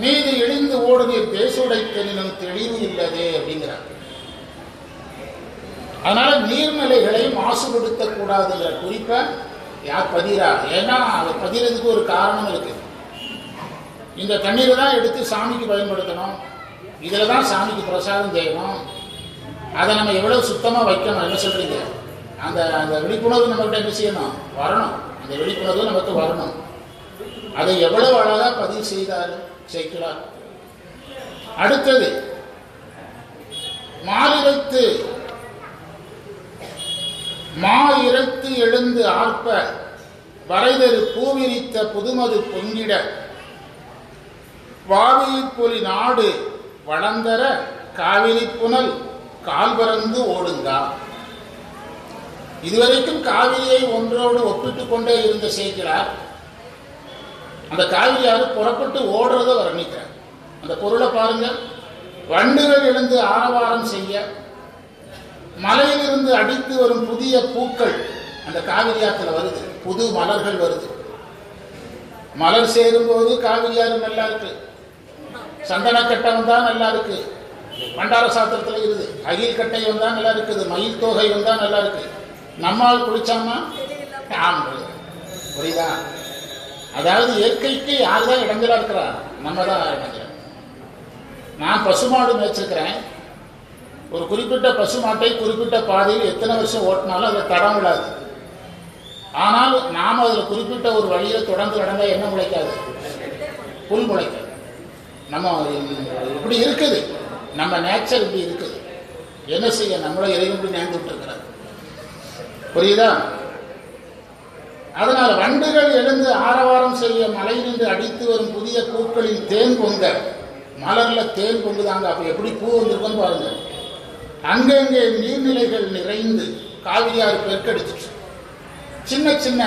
மீது இழிந்து ஓடுது தேசுடை தெனினும் தெளிவு இல்லதே அப்படிங்கிறார். அதனால நீர்நிலைகளை மாசுபடுத்தக் கூடாதுங்கிற குறிப்பை யார் பதிகிறா? ஏன்னா அதை பதிகிறதுக்கு ஒரு காரணம் இருக்கு. இந்த தண்ணீரை தான் எடுத்து சாமிக்கு பயன்படுத்தணும், இதில் தான் சாமிக்கு பிரசாதம் செய்யணும். அதை நம்ம எவ்வளவு சுத்தமாக வைக்கணும்? என்ன சொல்றீங்க? அந்த அந்த விழிப்புணர்வு நம்மகிட்ட என்ன செய்யணும்? வரணும். அந்த விழிப்புணர்வு நமக்கு வரணும். அதை எவ்வளவு அழகாக பதிவு செய்தார் சேர்க்கிறார். அடுத்தது மாலிரைத்து மா இறைத்து எழுந்து ஆர்ப்ப வரைதரு பூவிரித்த புதுமது பொங்கிட வாவியிற்பொலி நாடு வளந்தர காவிரி புனல் கால் பறந்து ஓடுங்கா. இதுவரைக்கும் காவிரியை ஒன்றோடு ஒப்பிட்டுக் கொண்டே இருந்த சேக்கிழார் அந்த காவிரியாறு புறப்பட்டு ஓடுறத வர்ணிக்கிறார். அந்த பொருளை பாருங்க. வண்டுகள் எழுந்து ஆரவாரம் செய்ய, மலையிலிருந்து அடித்து வரும் புதிய பூக்கள் அந்த காவிரியாத்துல வருது, புது மலர்கள் வருது. மலர் சேரும் போது காவிரியாறு நல்லா இருக்கு, சந்தன கட்டை வந்தா நல்லா இருக்கு, பண்டார சாத்திரத்துல இருக்குது, அகில் கட்டை வந்தா நல்லா இருக்குது, மயில் தோகை வந்தா நல்லா இருக்கு. நம்மால் குளிச்சாமா புரியுதா? அதாவது இயற்கைக்கு யார் தான் இடைஞ்சலா இருக்கிறா? நம்ம தான் இடைஞ்சல். நான் பசுமாடு மேய்ச்சிருக்கிறேன். ஒரு குறிப்பிட்ட பசுமாட்டை குறிப்பிட்ட பாதையில் எத்தனை வருஷம் ஓட்டினாலும் அதை தடம் விடாது. ஆனால் நாம் அதில் குறிப்பிட்ட ஒரு வழியில் தொடர்ந்து நடந்தா என்ன முளைக்காது? புல் முளைக்காது. நம்ம இப்படி இருக்குது, நம்ம நேச்சர் இப்படி இருக்குது. என்ன செய்ய? நம்மளை இறைவன் இப்படி நேர்ந்து விட்டுருக்கிறார். புரியுதா? அதனால் வண்டுகள் எழுந்து ஆரவாரம் செய்ய, மலை நின்று அடித்து வரும் புதிய பூக்களில் தேன் பொங்க, மலர்ல தேன் பொங்குதாங்க. அப்ப எப்படி பூ வந்திருக்குன்னு பாருங்க. அங்கங்கே நீர்நிலைகள் நிறைந்து காவிரியாறு பெருக்கடிச்சிட்டு சின்ன சின்ன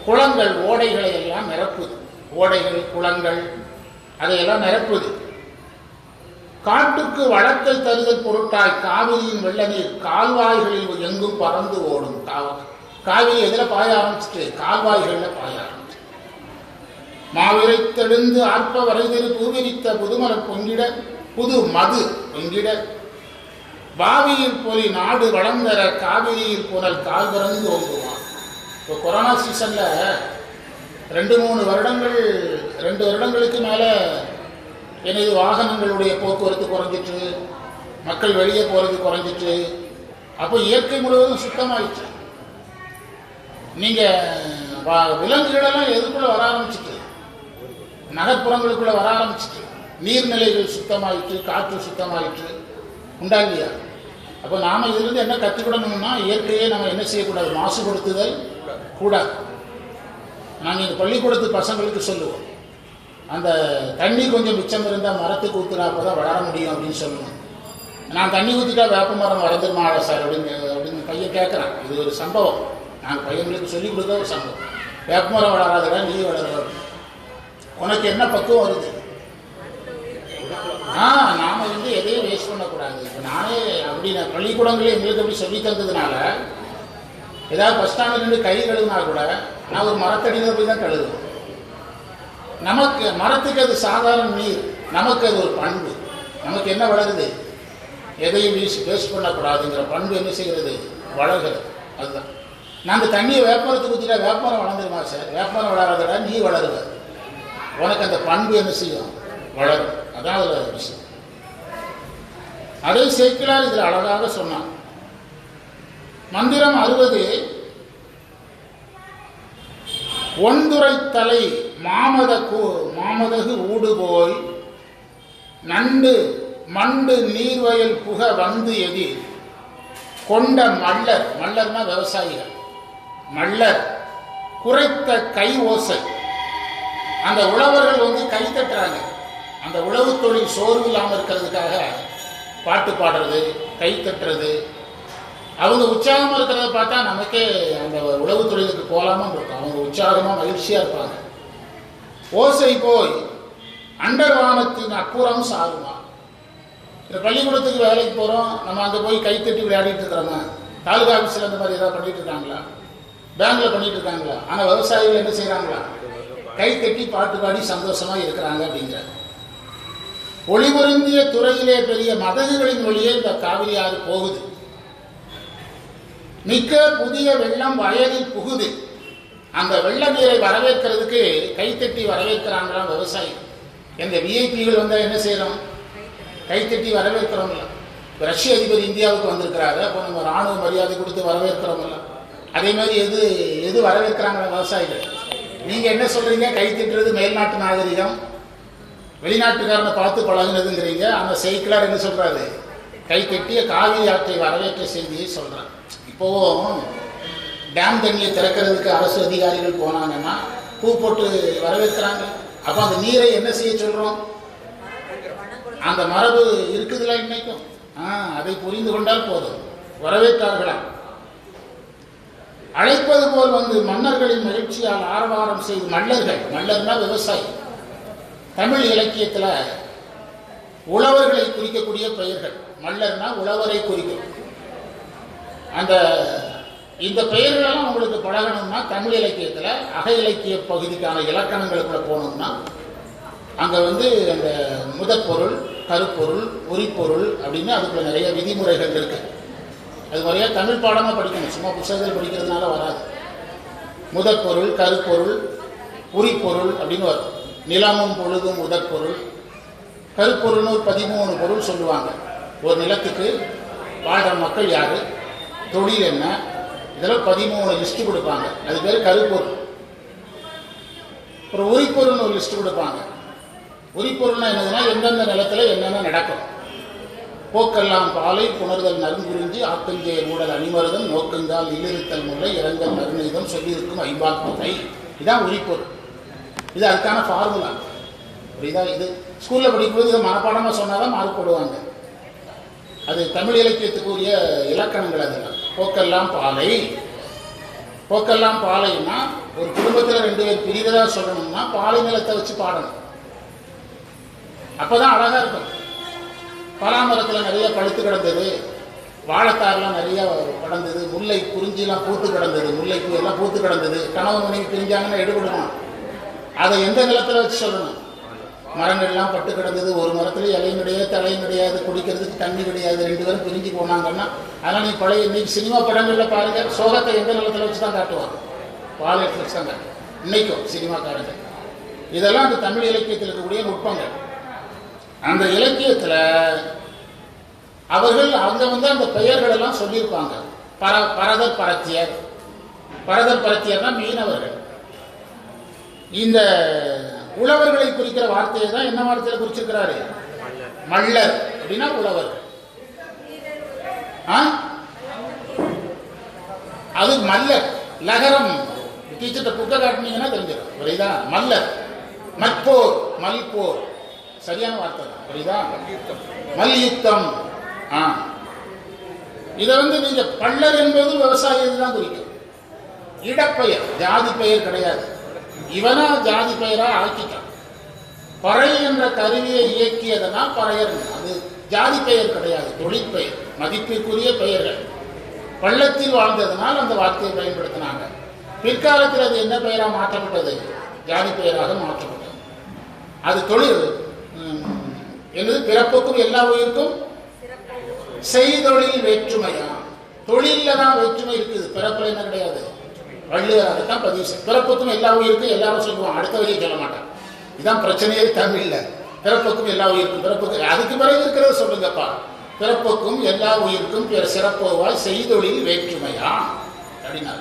குளங்கள் ஓடைகளை எல்லாம் நிரப்புது. ஓடைகள் குளங்கள் அதையெல்லாம் நிரப்புது. காட்டுக்கு வழக்கை தருதல் பொருட்டாய் காவிரியின் வெள்ள நீர் கால்வாய்களில் எங்கும் பறந்து ஓடும். காவிரி எதுல பாய ஆரம்பிச்சுட்டு? கால்வாய்கள்ல பாய ஆரம்பிச்சு. மாவிரைத்தெழுந்து ஆர்ப்ப வரைதிரு பூவிரித்த புதுமலர் பொங்கிட, புது மது பொங்கிட, பாவியில் பொலி நாடு வளர்ந்தர காவிரியில் புனல் கால் பிறந்து ஓங்குவான். இப்போ கொரோனா சீசன்ல 2 வருடங்களுக்கு மேல எனது வாகனங்களுடைய போக்குவரத்து குறைஞ்சிட்டு, மக்கள் வெளியே போறது குறைஞ்சிட்டு, அப்போ இயற்கை முழுவதும் சுத்தமாயிடுச்சு. நீங்க விலங்குகளெல்லாம் எதுக்குள்ள வர ஆரம்பிச்சுட்டு, நகர்ப்புறங்களுக்குள்ள வர ஆரம்பிச்சுட்டு, நீர்நிலைகள் சுத்தமாயிட்டு, காற்று சுத்தமாயிட்டு, உண்டா இல்லையா? அப்போ நாம இதிலிருந்து என்ன கற்றுக்கிடணும்னா, இயற்கையை நம்ம என்ன செய்யக்கூடாது? மாசுபடுத்துதல் கூடாது. நாங்கள் இந்த பள்ளிக்கூடத்து பசங்களுக்கு சொல்லுவோம், அந்த தண்ணி கொஞ்சம் மிச்சம் இருந்தால் மரத்துக்கு ஊற்றுனா அப்போ தான் வளர முடியும் அப்படின்னு சொல்லுவோம். நான் தண்ணி ஊற்றிட்டா வேப்ப மரம் வளர்ந்துருமாடா சார் அப்படின்னு பையன் கேட்குறான். இது ஒரு சம்பவம், நாங்கள் பையன்களுக்கு சொல்லிக் கொடுத்த ஒரு சம்பவம். வேப்ப மரம் வளராதடா, நீ வளர, உனக்கு என்ன பக்குவம் வருது? நாம எதையும் வேஸ்ட் பண்ணக்கூடாது. இப்போ நானே அப்படி பள்ளிக்கூடங்களே எங்களுக்கு அப்படி சொல்லி தந்ததுனால, ஏதாவது பஸ் ஸ்டாண்டில் நின்று கை கழுவுனா கூட நான் ஒரு மரத்தடியில் போய் தான் கழுவுவேன். நமக்கு மரத்துக்கு அது சாதாரண நீர், நமக்கு அது ஒரு பண்பு. நமக்கு என்ன வளருது? எதையும் வேஸ்ட் பண்ணக்கூடாதுங்கிற பண்பு என்ன செய்கிறது? வளர்கிறது. அதுதான். நாங்கள் தண்ணியை வேப்பமரத்துக்கு ஊற்றிட்டா வேப்பமரம் வளர்ந்துருமா சார்? வேப்பமரம் வளராதடா, நீ வளருவ. உனக்கு அந்த பண்பு என்ன செய்யும்? வளரும். அதான் அதில் விஷயம். அதை சேக்கிழார் இதில் அழகாக சொன்னான். மந்திரம் 60 ஒன்துரை தலை மாமதகு ஊடுபோய் நண்டு மண்டு நீர்வயல் புக வந்து எதிர் கொண்ட மல்லர், மல்லர்னா விவசாயிகள், மல்லர் குறைத்த கை ஓசை. அந்த உழவர்கள் கை தட்டுறாங்க. அந்த உழவு தொழில் சோர்வு இல்லாமல் இருக்கிறதுக்காக பாட்டு பாடுறது, கை தட்டுறது, அவங்க உற்சாகமாக இருக்கிறத பார்த்தா நமக்கே அந்த உழவு தொழிலுக்கு போகலாமல் இருக்கும். அவங்க உற்சாகமாக மகிழ்ச்சியாக இருப்பாங்க. ஓசை போய் அண்டர்வானத்தின் அப்புறம் சாருமா. இந்த பள்ளிக்கூடத்துக்கு வேலைக்கு போகிறோம், நம்ம அங்கே போய் கைத்தட்டி விளையாடிட்டு இருக்கிறோமா? தாலுகா ஆஃபீஸில் அந்த மாதிரி ஏதாவது பண்ணிட்டு இருக்காங்களா? பேங்க்ல பண்ணிட்டு இருக்காங்களா? ஆனால் விவசாயிகள் என்ன செய்கிறாங்களா? கைத்தட்டி பாட்டு பாடி சந்தோஷமாக இருக்கிறாங்க அப்படிங்கிற ஒளிபொருந்திய துறையிலே பெரிய மதகுகளின் வழியே இந்த காவிரி ஆறு போகுது. மிக்க புதிய வெள்ளம் வயலில் புகுது. அந்த வெள்ள நீரை வரவேற்கிறதுக்கு கைத்தட்டி வரவேற்கிறாங்களாம் விவசாயிகள். எந்த விஐபிகள் வந்தால் என்ன செய்யறோம்? கைத்தட்டி வரவேற்கிறோம்ல. ரஷ்ய அதிபர் இந்தியாவுக்கு வந்திருக்கிறாரு, அப்போ நம்ம ராணுவ மரியாதை கொடுத்து வரவேற்கிறோம்ல. அதே மாதிரி எது வரவேற்கிறாங்களா விவசாயிகள்? நீங்க என்ன சொல்றீங்க? கைத்தட்டுறது மேல்நாட்டு நாகரிகம், வெளிநாட்டுக்காரனை பார்த்து பழகுனதுங்கிறீங்க. அந்த செய்தியாளர் என்ன சொல்றாரு? கை கட்டிய காவிரி ஆற்றை வரவேற்ற செய்தியை சொல்றான். இப்போவும் டேம் தண்ணியை திறக்கிறதுக்கு அரசு அதிகாரிகள் போனாங்கன்னா பூ போட்டு வரவேற்கிறாங்க. அப்போ அந்த நீரை என்ன செய்ய சொல்றோம்? அந்த மரபு இருக்குதுல இன்னைக்கும். அதை புரிந்து கொண்டால் போதும். வரவேற்றார்களாம். அழைப்பது போல் வந்து மன்னர்களின் மகிழ்ச்சியால் ஆரவாரம் செய்து மல்லர்னா விவசாயி. தமிழ் இலக்கியத்தில் உழவர்களை குறிக்கக்கூடிய பெயர்கள். மல்லர்னா உழவரை குறிக்கும். இந்த பெயர்களெல்லாம் உங்களுக்கு பழகணும்னா தமிழ் இலக்கியத்தில் அக இலக்கிய பகுதிக்கான இலக்கணங்களுக்குள்ள போகணும்னா அங்கே வந்து அந்த முதற்பொருள், கருப்பொருள், உரிப்பொருள் அப்படின்னு அதுக்குள்ள நிறைய விதிமுறைகள் இருக்கு. அது முறையாக தமிழ் பாடமாக படிக்கணும். சும்மா புத்தகத்தில் படிக்கிறதுனால வராது. முதற்பொருள், கருப்பொருள், உரிப்பொருள் அப்படின்னு வரும். நிலமும் பொழுதும் முதற்பொருள். கருப்பொருள்னு ஒரு 13 பொருள் சொல்லுவாங்க. ஒரு நிலத்துக்கு வாழ்கிற மக்கள் யாரு, தொழில் என்ன, இதெல்லாம் 13 லிஸ்ட் கொடுப்பாங்க. அது பேர் கருப்பொருள். அப்புறம் உரிப்பொருள்னு ஒரு லிஸ்ட் கொடுப்பாங்க. உரிப்பொருள்னா என்னதுன்னா எந்தெந்த நிலத்துல என்னென்ன நடக்கும். போக்கெல்லாம் பாலை புணர்தல் நறுங்குறிஞ்சி ஆக்கஞ்செயல் ஊடல் அணிமருதம் நோக்கங்கால் இல்லிருத்தல் முல்லை இறங்கல் நறுநீதம் சொல்லியிருக்கும் ஐம்பாற்பகை. இதுதான் உரிப்பொருள். இது அதுக்கான ஃபார்முலா. புரியுதா? இது ஸ்கூலில் படிக்கும்போது இதை மனப்பாடமாக சொன்னாதான் மார்க் போடுவாங்க. அது தமிழ் இலக்கியத்துக்குரிய இலக்கணங்கள். அதெல்லாம் போக்கெல்லாம் பாலை. போக்கெல்லாம் பாலைன்னா ஒரு குடும்பத்தில் 2 பேர் பிரிவதா சொல்லணும்னா பாலை நிலத்தை வச்சு பாடணும். அப்பதான் அழகா இருக்கும். பலாமரத்தில் நிறைய பழுத்து கிடந்தது, வாழைத்தாரெல்லாம் நிறைய கிடந்தது, முல்லை குறிஞ்சிலாம் பூத்து கிடந்தது, முல்லைக்கு எல்லாம் பூத்து கிடந்தது. கணவன் மனைவி பிரிஞ்சாங்கன்னா எடுபடுமா? அதை எந்த நிலத்தில் வச்சு சொல்லணும்? மரங்கள்லாம் பட்டு கிடந்தது, ஒரு மரத்துல இலையும் கிடையாது, தலையும் கிடையாது, குடிக்கிறதுக்கு தண்ணி கிடையாது, 2 பேரும் பிரிஞ்சு போனாங்கன்னா. அதனால் நீ பழைய இன்னைக்கு சினிமா படங்களில் பாருங்க, சோகத்தை எந்த நிலத்தில் வச்சு தான் காட்டுவாங்க? பாலியல் வச்சு தான் காட்டுவாங்க இன்னைக்கும் சினிமாக்காரங்க. இதெல்லாம் அந்த தமிழ் இலக்கியத்தில் இருக்கக்கூடிய நுட்பங்கள். அந்த இலக்கியத்தில் அவர்கள் அங்கே வந்து அந்த பெயர்கள் எல்லாம் சொல்லியிருப்பாங்க. பரதர் பரத்தியர். பரதர் பரத்தியர்னா மீனவர்கள். இந்த உழவர்களை குறிக்கிற வார்த்தையை தான் என்ன வார்த்தையில குறிச்சிருக்கிறாரு? மல்லர் அப்படின்னா உழவர். அது மல்லர் லகரம். டீச்சர்கிட்ட புக்க காட்டினீங்கன்னா தெரிஞ்சிடும். புரியுதா? மல்லர். மற்போர், மல்போர் சரியான வார்த்தை தான். புரியுதா? மல்யுத்தம். இதை வந்து நீங்க பல்லர் என்பது விவசாயியை தான் குறிக்கும். இடப்பெயர், ஜாதி பெயர் கிடையாது. இவனா ஜாதி பெயரா ஆக்கிட்டான். பறை என்ற கருவியை இயக்கியதனா பறையர். அது ஜாதி பெயர் கிடையாது, தொழிற்பெயர், மதிப்பிற்குரிய பெயர்கள். பள்ளத்தில் வாழ்ந்ததனால் அந்த வார்த்தையை பயன்படுத்தினாங்க. பிற்காலத்தில் அது என்ன பெயராக மாற்றப்பட்டது? ஜாதி பெயராக மாற்றப்பட்டது. அது தொழில் என்னது? பிறப்புக்கும் எல்லா உயிருக்கும் செய்தொழில் வேற்றுமையா? தொழில தான் வேற்றுமை இருக்குது, பிறப்புல என்ன கிடையாது. வள்ளுவர் அதைத்தான் பதிவு செய்ய. பிறப்புக்கும் எல்லா உயிருக்கும் எல்லாரும் சொல்லுவான், அடுத்த வழியை சொல்ல மாட்டான். இதுதான் பிரச்சனையே தமிழ்ல. பிறப்புக்கும் எல்லா உயிருக்கும், பிறப்புக்கு அதுக்கு பிறகு இருக்கிறத சொல்லுங்கப்பா. பிறப்புக்கும் எல்லா உயிருக்கும் சிறப்போவாய் செய்தொழில் வேற்றுமையா அப்படின்னா.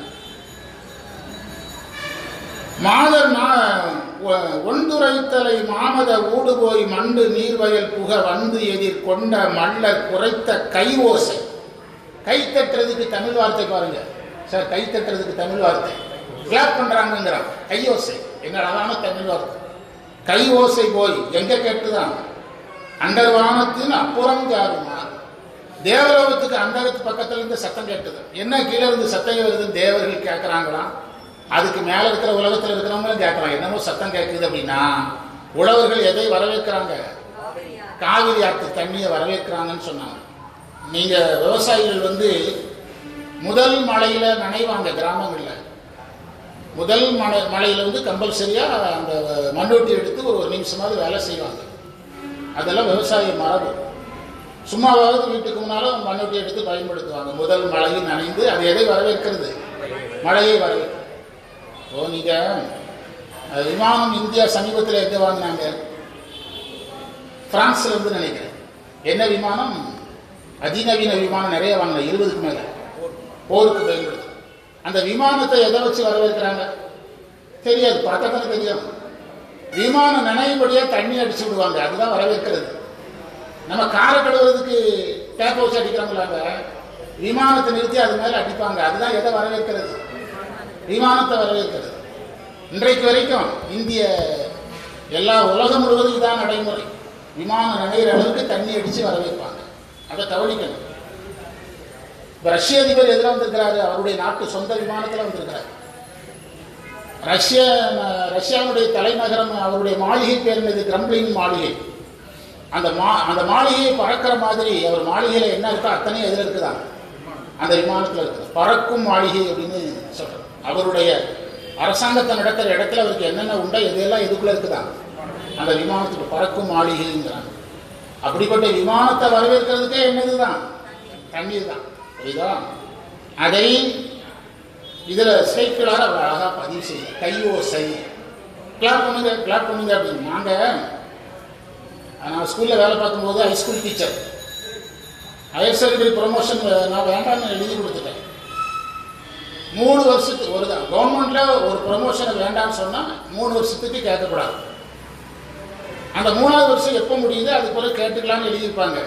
மாதர் ஒன்றுரைத்தலை மாமத ஊடு போய் மண்டு நீர்வயல் புக வந்து எதிர் கொண்ட மல்லர் குறைத்த கை ஓசை. கை தட்டுறதுக்கு தமிழ் வார்த்தை பாருங்க சார். கை தட்டுறதுக்கு தமிழ் வார்த்தை கிளாப் பண்றாங்கிறான். கையோசை என்ன அழகான தமிழ் வார்த்தை. கை ஓசை போய் எங்க கேட்டுதான்? அண்டர்வானத்தின் அப்புறம் யாருமா? தேவலோகத்துக்கு அண்டகத்து பக்கத்துல இருந்து சத்தம் கேட்டது. என்ன கீழே இருந்து சத்தம் வருதுன்னு தேவர்கள் கேட்கறாங்களாம். அதுக்கு மேல இருக்கிற உலகத்தில் இருக்கிறவங்களும் கேட்கறாங்க, என்னமோ சத்தம் கேட்குது அப்படின்னா. உழவர்கள் எதை வரவேற்கிறாங்க? காவிரி ஆற்று தண்ணியை வரவேற்கிறாங்கன்னு சொன்னாங்க. நீங்க விவசாயிகள் வந்து முதல் மழையில நனைவாங்க. கிராமங்கள்ல முதல் மழையில வந்து கம்பல்சரியா அந்த மண்ணொட்டி எடுத்து ஒரு நிமிஷமாவது வேலை செய்வாங்க. அதெல்லாம் விவசாய மரபு. சும்மாவாவது வீட்டுக்கு முன்னாலும் மண்ணொட்டி எடுத்து பயன்படுத்துவாங்க. முதல் மழையில் நனைந்து அது எதை வரவேற்கிறது? மழையை வரவேற்கிறது. நீங்க விமானம் இந்தியா சமீபத்தில் எங்க வாங்கினாங்க? பிரான்ஸ்ல இருந்து நினைக்கிறேன். என்ன விமானம்? அதிநவீன விமானம் நிறைய வாங்கின, 20க்கு மேல போருக்கு பயன்படுத்தும். அந்த விமானத்தை எதை வச்சு வரவேற்கிறாங்க தெரியாது, பார்த்தா தெரியும். விமானம் நினைவுபடியாக தண்ணி அடிச்சு விடுவாங்க. அதுதான் வரவேற்கிறது. நம்ம காரை கழுவுறதுக்கு டேப் வச்சு அடிக்கிறாங்களாங்க, விமானத்தை நிறுத்தி அது மேலே அடிப்பாங்க. அதுதான் எதை வரவேற்கிறது? விமானத்தை வரவேற்கிறது. இன்றைக்கு வரைக்கும் இந்திய எல்லா உலகம் முழுவதும் இதான் நடைமுறை. விமானம் நினைகிற அளவுக்கு தண்ணி அடித்து வரவேற்பாங்க. அதை கவனிக்கணும். இப்போ ரஷ்ய அதிபர் எதிராக வந்திருக்கிறாரு, அவருடைய நாட்டு சொந்த விமானத்தில் வந்திருக்கிறார். ரஷ்யாவுடைய தலைநகரம், அவருடைய மாளிகை பேர் என்னது? கிரெம்ளின் மாளிகை. அந்த மாளிகையை பறக்கிற மாதிரி அவர் மாளிகையில் என்ன இருக்கோ அத்தனையும் எதில் இருக்குதான்? அந்த விமானத்தில் இருக்குது. பறக்கும் மாளிகை அப்படின்னு சொல்கிறார். அவருடைய அரசாங்கத்தை நடத்துகிற இடத்துல அவருக்கு என்னென்ன உண்டோ எதையெல்லாம் எதுக்குள்ளே இருக்குதான்? அந்த விமானத்துக்கு பறக்கும் மாளிகைங்கிறாங்க. அப்படிப்பட்ட விமானத்தை வரவேற்கிறதுக்கே என்னது தான்? தண்ணீர் தான். புரியுதா? அதை இதில் சைக்கிளாக அவர் அழகாக பதிவு செய்ய கையோசை கிளாப் பண்ணுங்க அப்படின்னு. நான் ஸ்கூலில் வேலை பார்க்கும்போது high school teacher, higher secondary promotion நான் வேண்டாம்னு எழுதி கொடுத்துட்டேன். 3 வருஷத்துக்கு ஒரு தான் கவர்மெண்ட்டில் ஒரு ப்ரொமோஷனை வேண்டாம்னு சொன்னால் 3 வருஷத்துக்கு கேட்கக்கூடாது. அந்த 3ஆவது வருஷம் எப்போ முடியுது அது போல கேட்டுக்கலான்னு எழுதியிருப்பாங்க.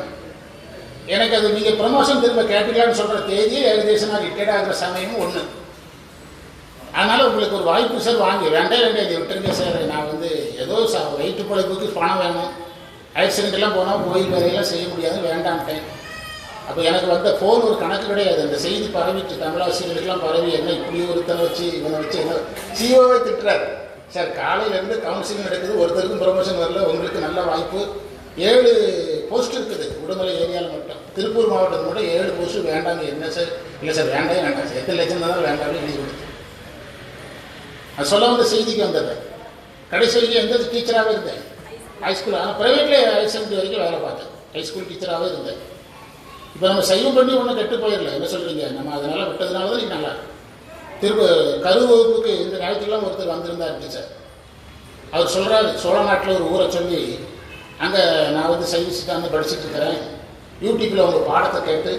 எனக்கு அது நீங்கள் ப்ரொமோஷன் திரும்ப கேட்டுக்கலான்னு சொல்கிற தேதியே ஏகதேசமாக ரிட்டையர்ட் ஆகிற சமயமும் ஒன்று. அதனால் உங்களுக்கு ஒரு வாய்ப்பு சார், வாங்கி வேண்டாம் இதை விட்டுருங்க சார், நான் ஏதோ வயிற்று பிழைப்புக்கு பணம் வேணும், ஹையர் செகண்டரிலாம் போனால் கோயில் வேலையெல்லாம் செய்ய முடியாது, வேண்டான்ட்டேன். அப்போ எனக்கு வந்த ஃபோன் ஒரு கணக்கு கிடையாது. அந்த செய்தி பரவிட்டு தமிழாசிரியர்களுக்கெல்லாம் பரவி, என்ன இப்படி ஒருத்தனை வச்சு இவனை வச்சு என்ன சிஓவே திட்டுறாரு. சார் காலையிலேருந்து கவுன்சிலிங் நடக்குது, ஒருத்தருக்கும் ப்ரொமோஷன் வரல, உங்களுக்கு நல்ல வாய்ப்பு. 7 போஸ்ட் இருக்குது உடுமலை ஏரியாவில் மட்டும். திருப்பூர் மாவட்டத்தில் மட்டும் 7 போஸ்ட்டு வேண்டாங்க. என்ன சார்? இல்லை சார் வேண்டாம் சார், எத்தனை லட்சம் தான் வேண்டாம்னு எழுதி கொடுத்து அது சொல்ல வந்த செய்திக்கு வந்தது. கடைசி வரைக்கும் எந்த டீச்சராகவே இருந்தேன் ஹைஸ்கூல். ஆனால் ப்ரைவேட்டில் ஹையர் செகண்டரி வரைக்கும் வேலை பார்த்தேன், ஹைஸ்கூல் டீச்சராகவே இருந்தேன். இப்போ நம்ம சைவம் பண்ணி ஒன்றும் கெட்டு போயிடல. என்ன சொல்கிறீங்க? நம்ம அதனால் விட்டதுனால தான் நீங்கள் நல்லா திரும்ப கரு வகுப்புக்கு இந்த ஞாயிற்றுக்கெல்லாம் ஒருத்தர் வந்திருந்தார் டீச்சர். அவர் சொல்கிறாரு, சோழ நாட்டில் ஒரு ஊரை சொல்லி, அங்கே நான் சைவ சித்தாந்தம் படிச்சுட்டு இருக்கிறேன், யூடியூப்பில் உங்கள் பாடத்தை கேட்டு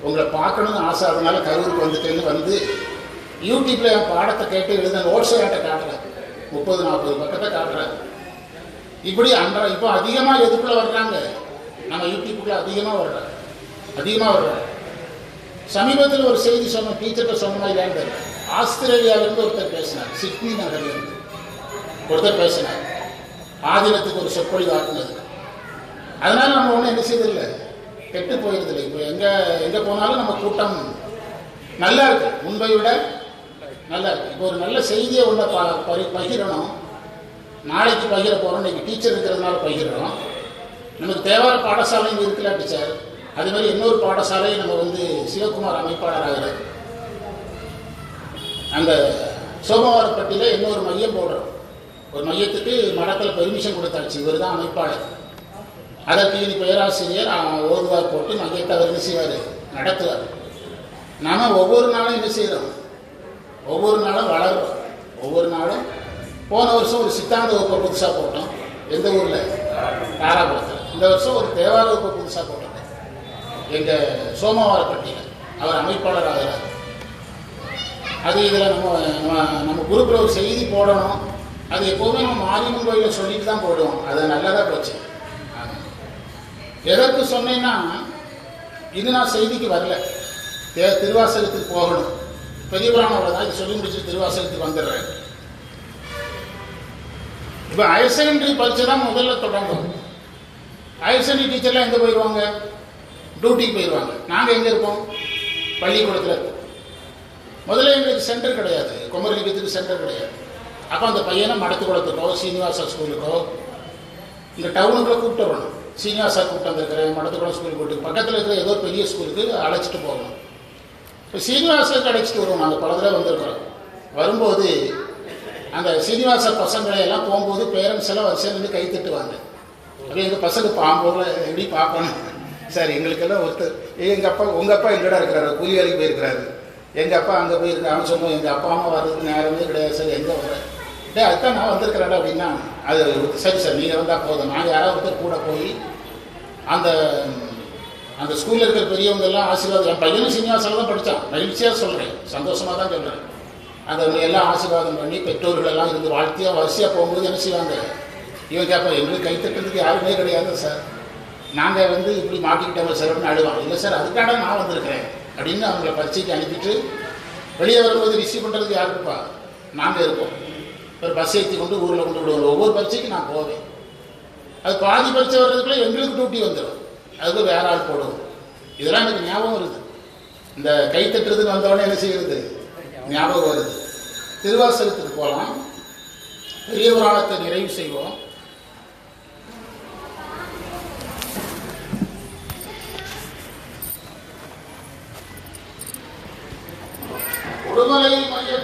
உங்களை பார்க்கணுன்னு ஆசை, அதனால கரூருக்கு வந்துட்டேன்னு யூடியூப்பில் என் பாடத்தை கேட்டு எழுத நோட்ஸை என்கிட்ட காட்டுறேன். 30-40 பக்கத்தை காட்டுறேன். இப்படி இப்போ அதிகமாக எதுக்குள்ளே வர்றாங்க? நம்ம யூடியூப்புக்குள்ளே அதிகமாக வர்றாங்க. சமீபத்தில் ஒரு செய்தி சொன்ன டீச்சர்கிட்ட சொன்ன இல்லையான்னு, ஆஸ்திரேலியாவிலேருந்து ஒருத்தர் பேசினார், சிட்னி நகர்லேருந்து ஒருத்தர் பேசினார், ஆதினத்துக்கு ஒரு சொற்பொழி ஆக்குனது. அதனால் நம்ம ஒன்றும் என்ன செய்யறதில்லை, கெட்டு போயிருதில்லை. இப்போ எங்கே போனாலும் நம்ம கூட்டம் நல்லா இருக்கு, முன்பை விட நல்லா இருக்கு. இப்போ ஒரு நல்ல செய்தியை உள்ள பகிரணும், நாளைக்கு பகிர போகிறோம், இன்றைக்கி டீச்சர் இருக்கிறதுனால பகிர்றோம். நமக்கு தேவார பாடசாலையும் இருக்குல்ல டீச்சர், அது மாதிரி இன்னொரு பாடசாலையை நம்ம சிவகுமார் அமைப்பாளராகிறார். அந்த சோமவாரப்பட்டியில் இன்னொரு மையம் போடுறோம். ஒரு மையத்துக்கு மடத்தில் பெர்மிஷன் கொடுத்தாச்சு, இவர் தான் அமைப்பாளர். அதற்கு இனி பேராசிரியர் ஓதுவார் போட்டு மையத்தை அவர் என்ன செய்வார், நடத்துவார். நாம் ஒவ்வொரு நாளும் என்ன செய்கிறோம், ஒவ்வொரு நாளும் வளர்றோம். ஒவ்வொரு நாளும் போன வருஷம் ஒரு சித்தாந்த வகுப்பை புதுசாக போட்டோம். எந்த ஊரில்? தாராபுரத்தில். இந்த வருஷம் ஒரு தேவார வகுப்பை புதுசாக போட்டோம் எங்கள் சோமவாரப்பட்டியில். அவர் அமைப்பாளர் ஆகிறார். அது இதில் நம்ம குரூப்பில் ஒரு செய்தி போடணும். அது எப்போதுமே நம்ம மாரியம்மன் கோயிலில் சொல்லிட்டு தான் போடுவோம். அது நல்லதாக போச்சு. எதற்கு சொன்னேன்னா, இது நான் செய்திக்கு வரல, திருவாசகத்துக்கு போகணும். பெரிய புராணம் தான் இது சொல்லி முடிச்சு திருவாசகத்துக்கு வந்துடுறேன். இப்போ ஹையர் செகண்டரி பரீட்சை தான் முதல்ல தொடங்கும். ஹையர் செகண்டரி டீச்சர்லாம் எங்கே போயிடுவாங்க? டியூட்டிக்கு போயிடுவாங்க. நாங்கள் எங்கே இருப்போம்? பள்ளிக்கூடத்தில் இருப்போம். முதல்ல எங்களுக்கு சென்டர் கிடையாது, குமரலிங்கத்துக்கு சென்டர் கிடையாது. அப்போ அந்த பையனை மடத்துக்குளத்துக்கோ சீனிவாசா ஸ்கூலுக்கோ இந்த டவுனுக்குள்ளே கூப்பிட்டு வரணும். சீனிவாசா கூப்பிட்டு வந்திருக்கிறேன், மடத்துக்குளம் ஸ்கூலுக்கு போட்டு பக்கத்தில் இருக்கிற ஏதோ பெரிய ஸ்கூலுக்கு அழைச்சிட்டு போகணும். இப்போ சீனிவாசாவுக்கு அழைச்சிட்டு வருவோம். நாங்கள் பல தடவை வந்திருக்கிறோம். வரும்போது அந்த சீனிவாச பசங்களை எல்லாம் போகும்போது பேரண்ட்ஸ் எல்லாம் வரிசையில் நின்று கை தட்டுவாங்க. அப்போ எங்கள் பசங்க பாம்போல எப்படி பார்க்கணும் சார், எங்களுக்கெல்லாம் ஒருத்தர் எங்கள் அப்பா, உங்கள் அப்பா எங்கடா இருக்கிறாரு, கூலி வேலைக்கு போயிருக்கிறாரு, எங்கள் அப்பா அங்கே போயிருக்காரு. அவன் சொல்லுவோம், எங்கள் அப்பா அம்மா வர்றதுக்கு நேரமே கிடையாது சார், எங்கே வர அதுதான் நான் வந்திருக்கிறேன் அப்படின்னா, அது சரி சார் நீங்கள் வந்தால் போதும். நாங்கள் யாராவது ஒருத்தர் கூட போய் அந்த ஸ்கூலில் இருக்கிற பெரியவங்க எல்லாம் ஆசீர்வாதம். என் பையனும் சீனிவாசாவில் தான் படித்தான், மகிழ்ச்சியாக சொல்கிறேன், சந்தோஷமாக தான் சொல்கிறேன். அந்த எல்லாம் ஆசீர்வாதம் பண்ணி பெற்றோர்கள் எல்லாம் இருந்து வாழ்த்தியாக வரிசையாக போகும்போது என்ன செய்வாங்க, இவன் கேட்பான், எங்களுக்கு கைத்தட்டுறதுக்கு யாருமே கிடையாது சார், நாங்கள் வந்து இப்படி மாட்டிக்கிட்டவங்க சார்னு அழுவான். இல்லை சார், அதுக்காக நான் வந்திருக்கிறேன் அப்படின்னு அவங்கள பரீட்சைக்கு அனுப்பிட்டு வெளியே வரும்போது ரிசீவ் பண்ணுறதுக்கு யார் இருப்பா? நாங்கள் இருப்போம். ஒரு பஸ் ஏற்றி கொண்டு ஊரில் கொண்டு விடுவோம். ஒவ்வொரு பரீட்சைக்கு நான் போவேன். அது பாதி பரீட்சை வர்றதுக்குள்ளே எங்களுக்கு டியூட்டி வந்துடும், அதுக்கு வேற ஆள் போடுவோம். இதெல்லாம் எனக்கு ஞாபகம் வருது. இந்த கைத்தட்டுறதுன்னு வந்தவொடனே என்ன செய்கிறது ஞாபகம் வருது. திருவாசகத்துக்கு போகலாம். பெரிய புராணத்தை நிறைவு செய்வோம். உடுமலை மைய